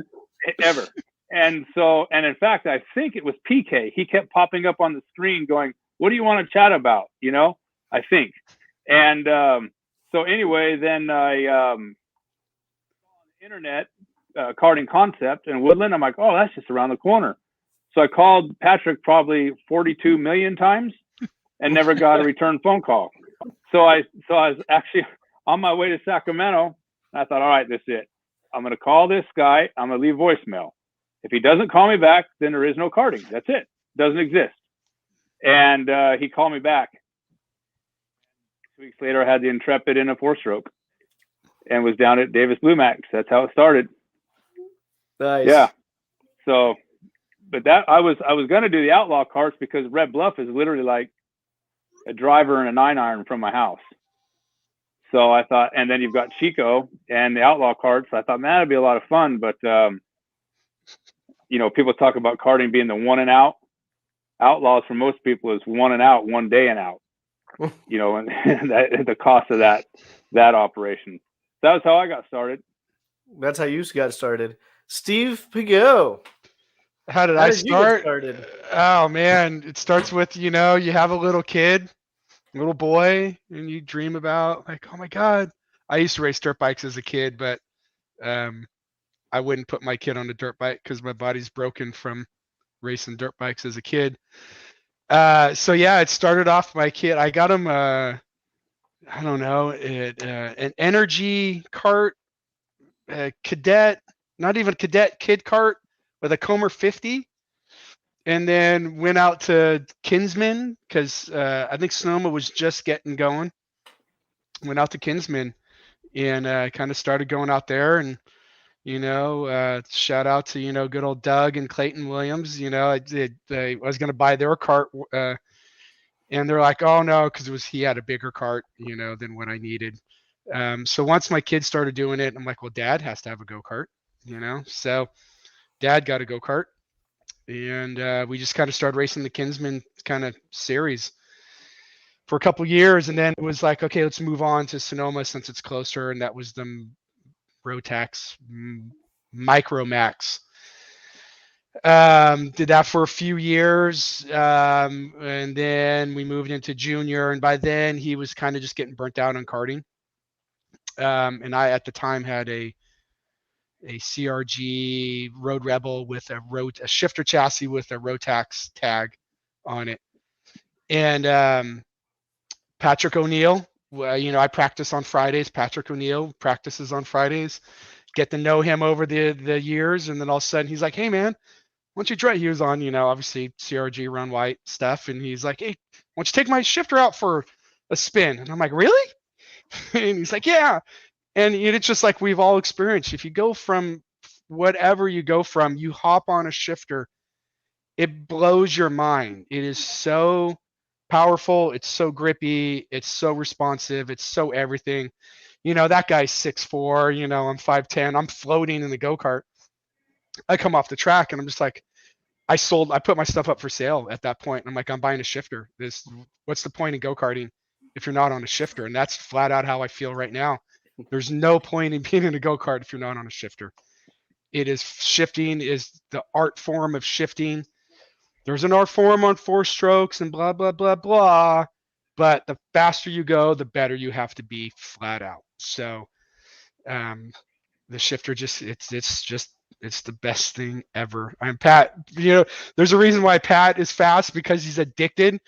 ever. And so, and in fact, I think it was PK. He kept popping up on the screen going, what do you want to chat about? I think. And so anyway, then I internet karting concept in Woodland. I'm like, oh, that's just around the corner. So I called Patrick probably 42 million times and never got a return phone call. So I was actually on my way to Sacramento. And I thought, all right, this is it. I'm going to call this guy. I'm going to leave voicemail. If he doesn't call me back, then there is no karting. That's it. Doesn't exist. And he called me back. 2 weeks later, I had the Intrepid in a 4-stroke and was down at Davis Blue Max. That's how it started. Nice. Yeah. So, but that I was going to do the outlaw carts because Red Bluff is literally like a driver and a 9-iron from my house. So I thought, and then you've got Chico and the outlaw carts. I thought, man, it'd be a lot of fun. But, you know, people talk about karting being the one and out. Outlaws for most people is one and out, one day and out. You know, and the cost of that operation. That was how I got started. That's how you got started. Steve Piggott. How did I start? You get started? Oh man, it starts with, you know, you have a little kid, little boy, and you dream about like, oh my God. I used to race dirt bikes as a kid, but I wouldn't put my kid on a dirt bike because my body's broken from racing dirt bikes as a kid. So yeah, it started off my kid. I got him I don't know, an energy kart, cadet, not even cadet, kid kart with a Comer 50. And then went out to Kinsman because I think Sonoma was just getting going. Went out to Kinsman and kind of started going out there. And, you know, shout out to, you know, good old Doug and Clayton Williams. You know, I was going to buy their cart. And they're like, oh, no, because he had a bigger cart, you know, than what I needed. So once my kids started doing it, I'm like, well, Dad has to have a go-kart, you know. So Dad got a go-kart. And we just kind of started racing the Kinsman kind of series for a couple years. And then it was like, okay, let's move on to Sonoma since it's closer. And that was the Rotax Micromax. Did that for a few years. And then we moved into junior. And by then he was kind of just getting burnt out on karting. And I, at the time, had a CRG Road Rebel with a shifter chassis with a Rotax tag on it. And Patrick O'Neill, you know, I practice on Fridays. Patrick O'Neill practices on Fridays. Get to know him over the years, and then all of a sudden he's like, "Hey man, why don't you try?" He was on, you know, obviously CRG Run White stuff, and he's like, "Hey, why don't you take my shifter out for a spin?" And I'm like, "Really?" And he's like, "Yeah." And it's just like we've all experienced. If you go from whatever you go from, you hop on a shifter, it blows your mind. It is so powerful. It's so grippy. It's so responsive. It's so everything. You know, that guy's 6'4", you know, I'm 5'10". I'm floating in the go-kart. I come off the track and I'm just like, I put my stuff up for sale at that point. I'm like, I'm buying a shifter. What's the point in go-karting if you're not on a shifter? And that's flat out how I feel right now. There's no point in being in a go-kart if you're not on a shifter. Shifting is the art form of shifting. There's an art form on 4 strokes and blah, blah, blah, blah. But the faster you go, the better you have to be flat out. So the shifter it's the best thing ever. I'm Pat, you know, there's a reason why Pat is fast because he's addicted.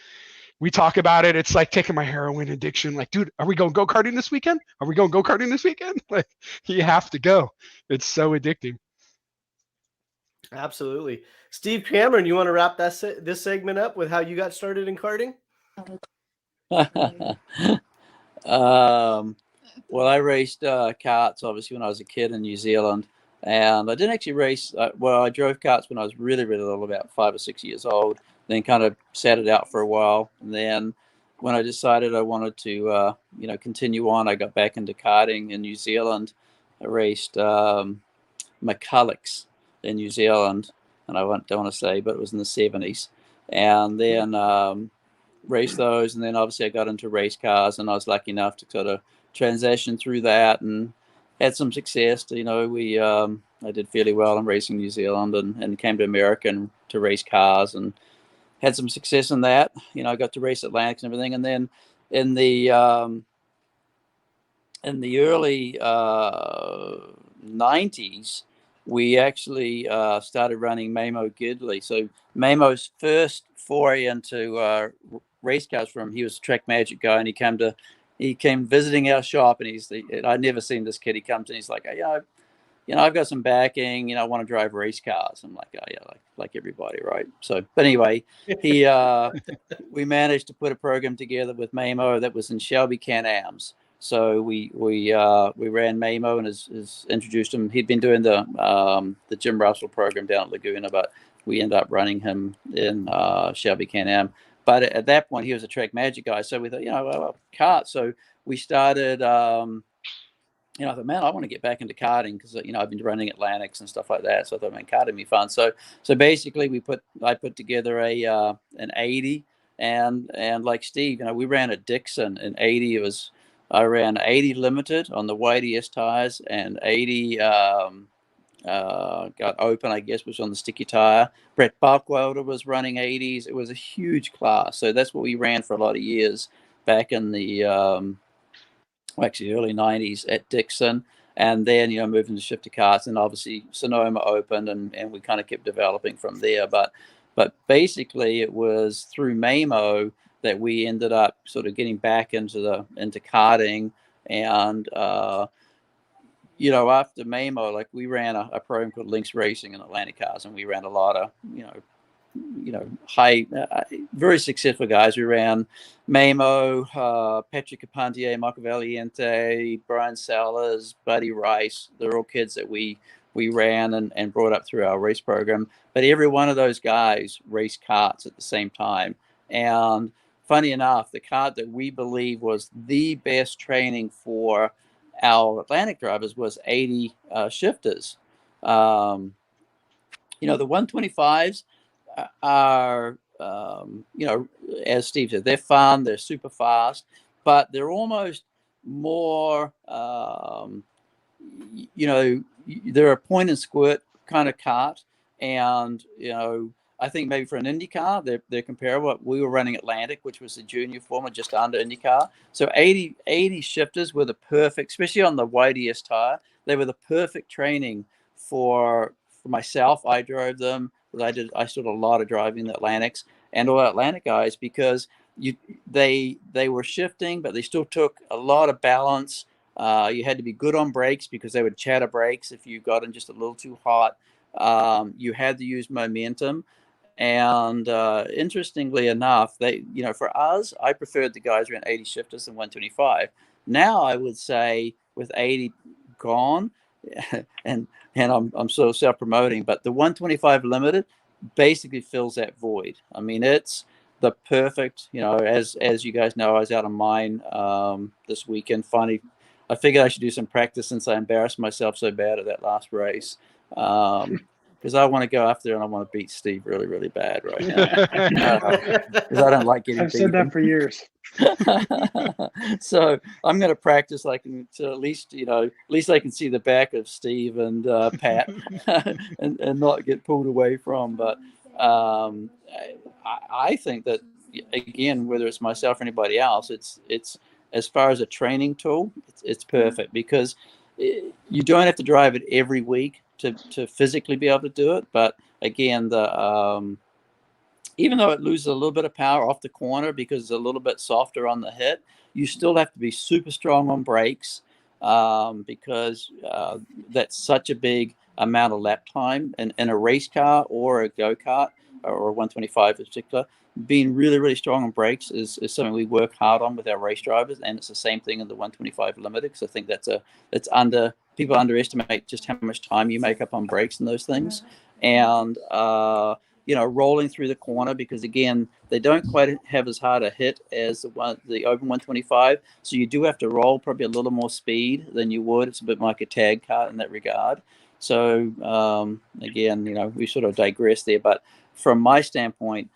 We talk about it. It's like taking my heroin addiction. Like, dude, are we going go-karting this weekend? Are we going go-karting this weekend? Like, you have to go. It's so addicting. Absolutely. Steve Cameron, you want to wrap this segment up with how you got started in karting? Well, I raced karts, obviously, when I was a kid in New Zealand. And I didn't actually race. I drove karts when I was really, really little, about 5 or 6 years old. Then kind of sat it out for a while. And then when I decided I wanted to, continue on, I got back into karting in New Zealand. I raced McCulloch's in New Zealand, and I don't want to say, but it was in the 70s. And then raced those, and then obviously I got into race cars, and I was lucky enough to sort of transition through that and had some success. You know, I did fairly well in racing New Zealand and came to America and to race cars and had some success in that. You know, I got to race Atlantics and everything. And then in the early 90s, we actually started running Mamo Gidley. So Mamo's first foray into race cars he was a Track Magic guy, and he came visiting our shop, and I'd never seen this kid. He comes and he's like, hey, I've got some backing, I want to drive race cars. I'm like, oh yeah, like everybody, right? So, but anyway, we managed to put a program together with Mamo that was in Shelby Can-Ams. So we ran Mamo and has introduced him. He'd been doing the Jim Russell program down at Laguna, but we ended up running him in Shelby Can-Am. But at that point, he was a Track Magic guy. So we thought, kart. So we started. I thought, man, I want to get back into karting because I've been running Atlantics and stuff like that. So I thought, man, karting would be fun. So basically, I put together an 80, and like Steve, we ran a Dixon in 80. I ran 80 limited on the YDS tires, and 80 got open, I guess, was on the sticky tire. Brett Buckwelder was running 80s. It was a huge class. So that's what we ran for a lot of years back in the actually early 90s at Dixon. And then, moved into shifter karts, and obviously Sonoma opened, and we kind of kept developing from there. But basically it was through Mamo that we ended up sort of getting back into karting. And after Mamo, like we ran a program called Lynx Racing in Atlantic Cars, and we ran a lot of, high, very successful guys. We ran Mamo, Patrick Capantier, Marco Valiente, Brian Sellers, Buddy Rice. They're all kids that we ran and brought up through our race program. But every one of those guys raced karts at the same time. And funny enough, the kart that we believe was the best training for our Atlantic drivers was 80 shifters. The 125s are, as Steve said, they're fun, they're super fast, but they're almost more, they're a point and squirt kind of kart. And, I think maybe for an IndyCar, they're comparable. We were running Atlantic, which was the junior form, just under IndyCar. So 80 shifters were the perfect, especially on the YDS tire. They were the perfect training for myself. I drove them. I did a lot of driving the Atlantics and all Atlantic guys, because they were shifting, but they still took a lot of balance. You had to be good on brakes because they would chatter brakes if you got in just a little too hot. You had to use momentum. And interestingly enough, for us, I preferred the guys who ran 80 shifters than 125. Now I would say with 80 gone, and I'm sort of self-promoting, but the 125 limited basically fills that void. I mean, it's the perfect, as you guys know, I was out on mine this weekend. Finally, I figured I should do some practice since I embarrassed myself so bad at that last race. Because I want to go after and I want to beat Steve really, really bad right now. Because I don't like getting beaten. I've said that for years. So I'm going to practice so at least I can see the back of Steve and Pat and not get pulled away from. But I think that, again, whether it's myself or anybody else, it's as far as a training tool, it's perfect, because you don't have to drive it every week to physically be able to do it. But again, even though it loses a little bit of power off the corner because it's a little bit softer on the hit, you still have to be super strong on brakes, because that's such a big amount of lap time in a race car or a go-kart or a 125 in particular. Being really, really strong on brakes is something we work hard on with our race drivers, and it's the same thing in the 125 limited. Because I think people underestimate just how much time you make up on brakes and those things, and rolling through the corner, because again, they don't quite have as hard a hit as the open 125. So you do have to roll probably a little more speed than you would. It's a bit like a tag kart in that regard. So again, we sort of digress there, but from my standpoint,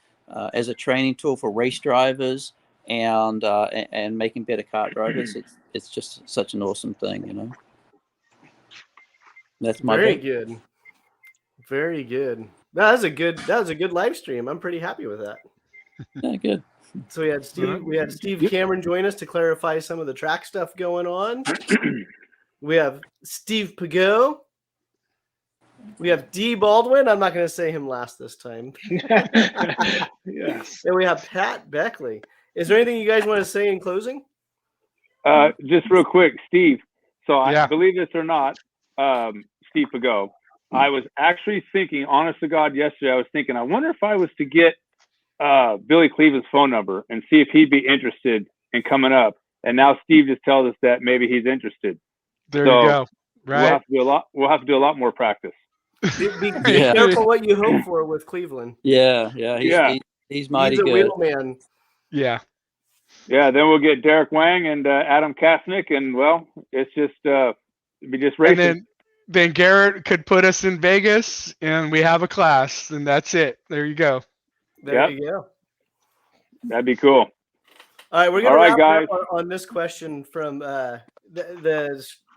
as a training tool for race drivers and making better kart drivers, it's just such an awesome thing, That's my very big. good. Very good. That was a good live stream. I'm pretty happy with that. Yeah, good. So we had Steve Cameron join us to clarify some of the track stuff going on. We have Steve Piggott. We have Dee Baldwin. I'm not going to say him last this time. Yes. And we have Pat Beckley. Is there anything you guys want to say in closing? Just real quick, Steve. So I Yeah. believe this or not, Steve Piggott, I was actually thinking, honest to God, yesterday, I was thinking, I wonder if I was to get Billy Cleveland's phone number and see if he'd be interested in coming up. And now Steve just tells us that maybe he's interested. There So you go. Right. We'll have to do a lot. We'll have to do a lot more practice. Be Yeah. careful what you hope for with Cleveland. Yeah. He's mighty He's a good. wheelman. Yeah. Yeah. Then we'll get Derek Wang and Adam Kasnick, and well, it's just be just racing. And then Garrett could put us in Vegas, and we have a class, and that's it. There you go. There you go. That'd be cool. All right, we're gonna wrap up on this question from the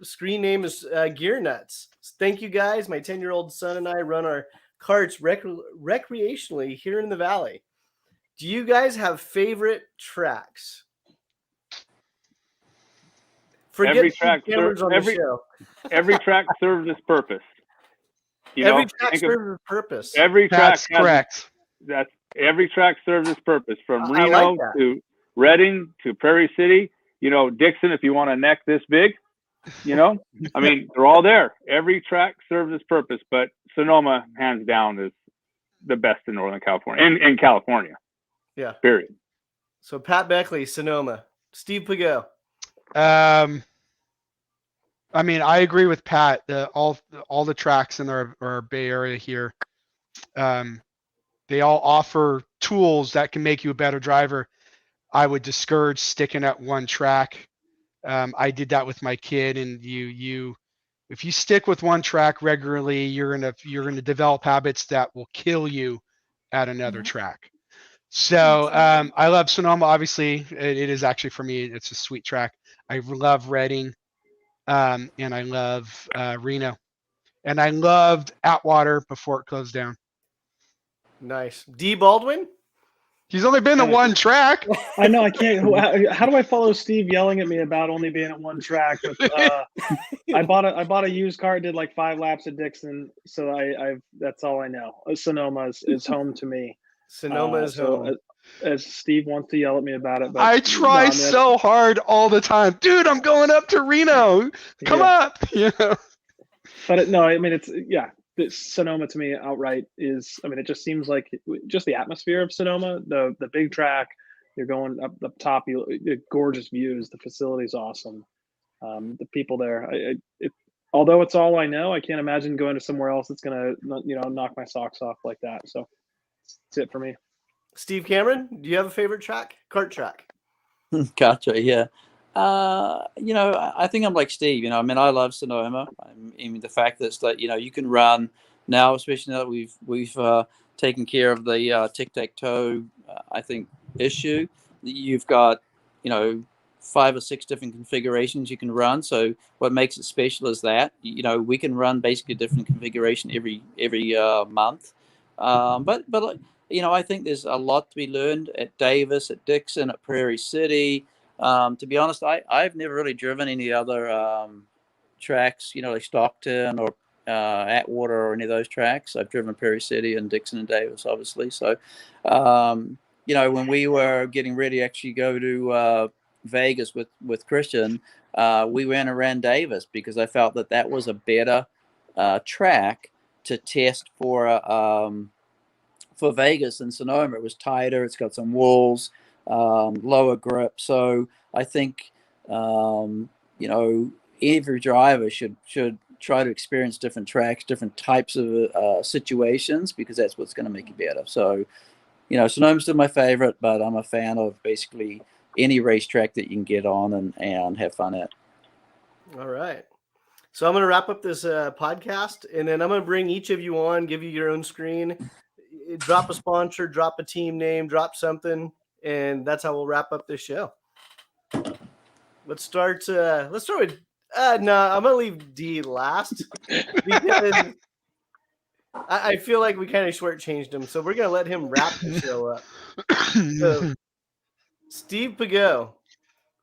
screen name is Gear Nuts. Thank you guys. My 10-year-old son and I run our karts recreationally here in the valley. Do you guys have favorite tracks? Forget every track cameras on the show. Every track serves its purpose. Every track serves its purpose. Every track That's correct. Every track serves its purpose, from Reno to Redding to Prairie City. Dixon, if you want a neck this big, I mean, they're all there. Every track serves its purpose, but Sonoma, hands down, is the best in Northern California and in California. Yeah. Period. So Pat Beckley, Sonoma. Steve Piggott. I mean, I agree with Pat. All the tracks in our Bay Area here, they all offer tools that can make you a better driver. I would discourage sticking at one track. I did that with my kid, and if you stick with one track regularly, you're gonna develop habits that will kill you at another track. So I love Sonoma. Obviously, it is actually, for me, it's a sweet track. I love Redding, and I love Reno, and I loved Atwater before it closed down. Nice. Dee Baldwin? He's only been to one track. I know. I can't. How do I follow Steve yelling at me about only being at one track? I bought a used car. Did like 5 laps at Dixon. So that's all I know. Sonoma is home to me. Sonoma is home. As Steve wants to yell at me about it, but I try so hard all the time, dude. I'm going up to Reno. Come up, But no, I mean, Sonoma to me outright is. I mean, it just seems like just the atmosphere of Sonoma, the big track. You're going up top. Gorgeous views. The facility's awesome. The people there. Although it's all I know, I can't imagine going to somewhere else that's gonna knock my socks off like that. So that's it for me. Steve Cameron, do you have a favorite track? Kart track. Gotcha. Yeah. I think I'm like Steve. I mean, I love Sonoma. I mean, the fact that you can run now, especially now that we've taken care of the tic-tac-toe, I think, issue. You've got 5 or 6 different configurations you can run. So what makes it special is that we can run basically a different configuration every month. But I think there's a lot to be learned at Davis, at Dixon, at Prairie City. To be honest, I've never really driven any other tracks, like Stockton or Atwater or any of those tracks. I've driven Prairie City and Dixon and Davis, obviously. So, when we were getting ready to actually go to Vegas with Christian, we went and ran Davis because I felt that was a better track to test for Vegas than Sonoma. It was tighter. It's got some walls. Lower grip. So I think every driver should try to experience different tracks, different types of situations, because that's what's going to make you better. So Sonoma's still my favorite, but I'm a fan of basically any racetrack that you can get on and have fun at. All right. So I'm going to wrap up this podcast, and then I'm going to bring each of you on, give you your own screen, drop a sponsor, drop a team name, drop something. And that's how we'll wrap up this show. Let's start with no, I'm gonna leave D last because I feel like we kind of shortchanged him, so we're gonna let him wrap the show up. So, Steve Piggott,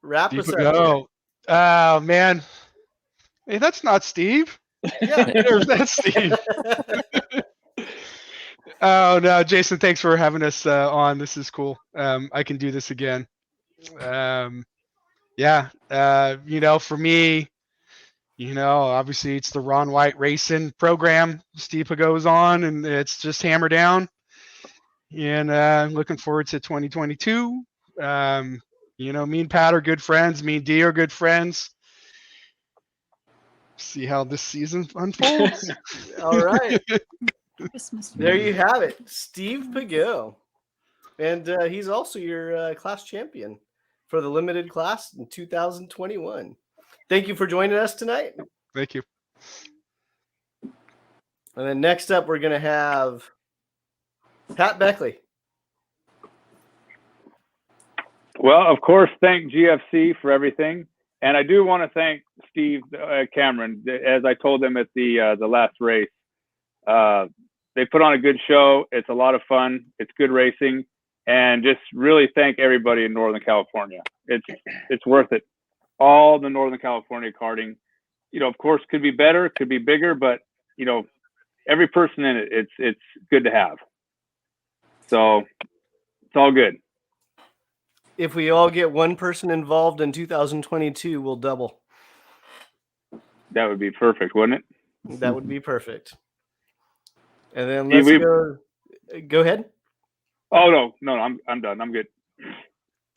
wrap us up. Oh man, Hey, that's not Steve. Yeah. There's that Steve. Oh no, Jason, thanks for having us on. This is cool. I can do this again. Yeah, for me, obviously it's the Ron White Racing program Steve goes on, and it's just hammer down. And looking forward to 2022. Me and Pat are good friends. Me and Dee are good friends. See how this season unfolds. All right. Christmas. There you have it. Steve Piggott. And he's also your class champion for the limited class in 2021. Thank you for joining us tonight. Thank you. And then next up, we're going to have Pat Beckley. Well, of course, thank GFC for everything. And I do want to thank Steve Cameron. As I told them at the last race, they put on a good show. It's a lot of fun. It's good racing. And just really thank everybody in Northern California. It's worth it. All the Northern California karting, of course, could be better, could be bigger, but every person in it, it's good to have. So it's all good. If we all get one person involved in 2022, we'll double. That would be perfect, wouldn't it? That would be perfect. And then let's go ahead. Oh no, I'm done. I'm good.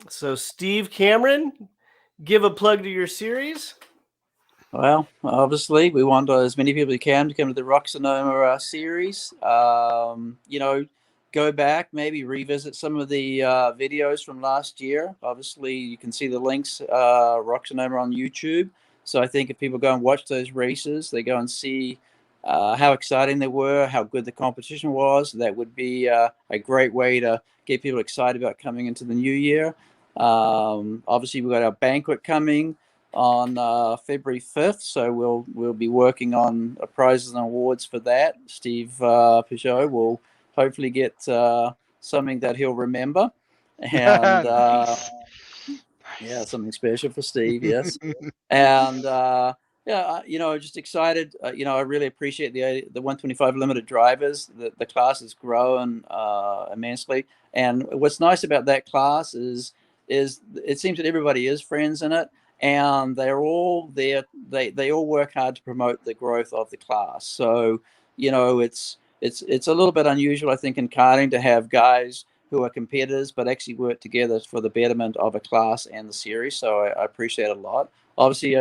So Steve Cameron, give a plug to your series. Well, obviously, we want as many people as can to come to the Rok Sonoma series. Go back, maybe revisit some of the videos from last year. Obviously, you can see the links, Rok Sonoma on YouTube. So I think if people go and watch those races, they go and see how exciting they were, how good the competition was. That would be a great way to get people excited about coming into the new year. Obviously, we've got our banquet coming on February 5th, so we'll be working on prizes and awards for that. Steve Piggott will hopefully get something that he'll remember, and Nice. yeah, something special for Steve. Yes, and just excited. I really appreciate the 125 limited drivers. The class has grown immensely, and what's nice about that class is it seems that everybody is friends in it. And they're all there. They all work hard to promote the growth of the class. So, it's a little bit unusual, I think, in karting to have guys who are competitors but actually work together for the betterment of a class and the series. So I appreciate it a lot. Obviously,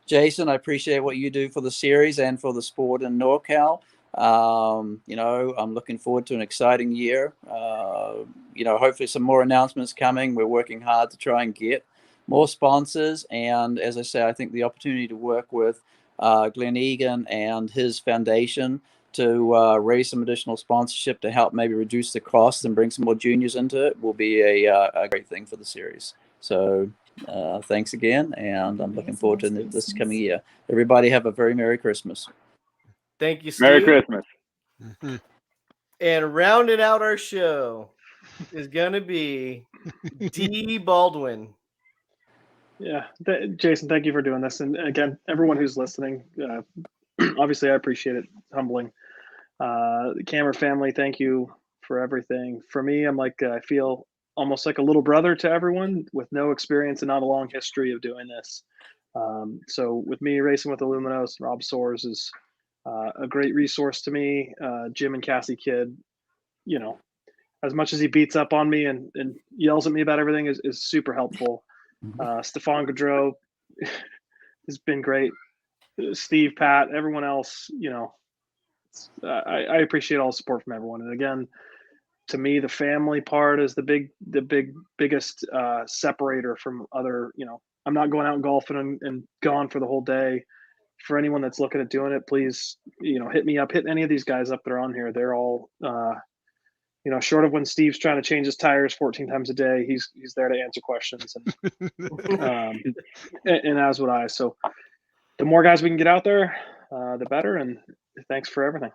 Jason, I appreciate what you do for the series and for the sport in NorCal. I'm looking forward to an exciting year. Hopefully some more announcements coming. We're working hard to try and get more sponsors, and as I say, I think the opportunity to work with Glenn Egan and his foundation to raise some additional sponsorship to help maybe reduce the costs and bring some more juniors into it will be a great thing for the series. So thanks again, and I'm looking forward to this coming year. Everybody have a very Merry Christmas. Thank you, Steve. Merry Christmas. Mm-hmm. And rounding out our show is going to be Dee Baldwin. Yeah, Jason, thank you for doing this. And again, everyone who's listening, obviously I appreciate it. Humbling. The camera family, thank you for everything. For me, I'm I feel almost like a little brother to everyone with no experience and not a long history of doing this. So with me, Racing with Illuminos, Rob Soares is a great resource to me. Jim and Cassie Kidd, as much as he beats up on me and yells at me about everything is super helpful. Stefan Gaudreau has been great. Steve, Pat, everyone else, I appreciate all the support from everyone. And again, to me, the family part is the biggest separator from other, I'm not going out and golfing and gone for the whole day. For anyone that's looking at doing it, please, hit me up, hit any of these guys up that are on here. They're all, short of when Steve's trying to change his tires 14 times a day, he's there to answer questions. And as would I. So the more guys we can get out there, the better. And thanks for everything.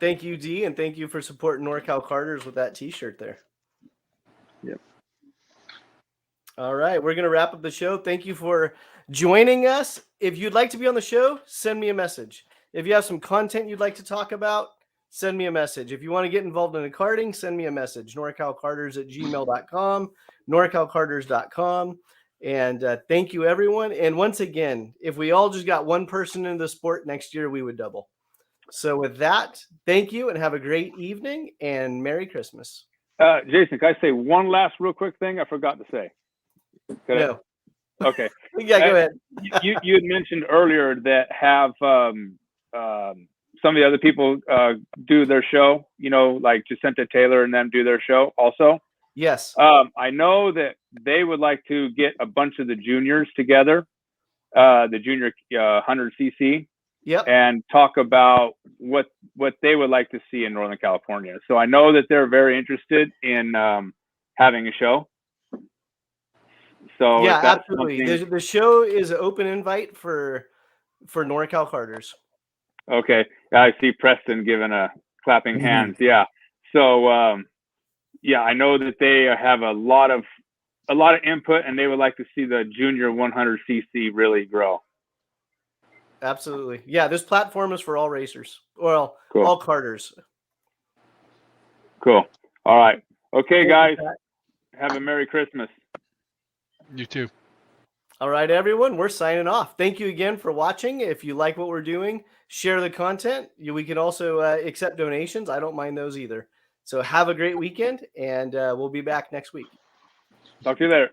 Thank you, Dee, and thank you for supporting NorCal Carters with that T-shirt there. Yep. All right, we're going to wrap up the show. Thank you for joining us. If you'd like to be on the show, send me a message. If you have some content you'd like to talk about, send me a message. If you want to get involved in the karting, send me a message. NorCalCarters@gmail.com, NorCalCarters.com. And thank you, everyone. And once again, if we all just got one person in the sport next year, we would double. So with that, thank you and have a great evening and Merry Christmas. Jason, can I say one last real quick thing I forgot to say? No. Okay. Yeah, go ahead. You had mentioned earlier that have some of the other people do their show, like Jacinta Taylor and them do their show also. Yes. I know that they would like to get a bunch of the juniors together, the junior 100cc, and talk about what they would like to see in Northern California. So I know that they're very interested in having a show. So yeah, absolutely. The show is an open invite for NorCal Carters. Okay, I see Preston giving a clapping hands. Yeah. So I know that they have a lot of input, and they would like to see the junior 100cc really grow. Absolutely. Yeah, this platform is for all racers. Well, cool. All karters. Cool. All right. Okay, guys. Have a Merry Christmas. You too. All right, everyone. We're signing off. Thank you again for watching. If you like what we're doing, share the content. We can also accept donations. I don't mind those either. So have a great weekend, and we'll be back next week. Talk to you later.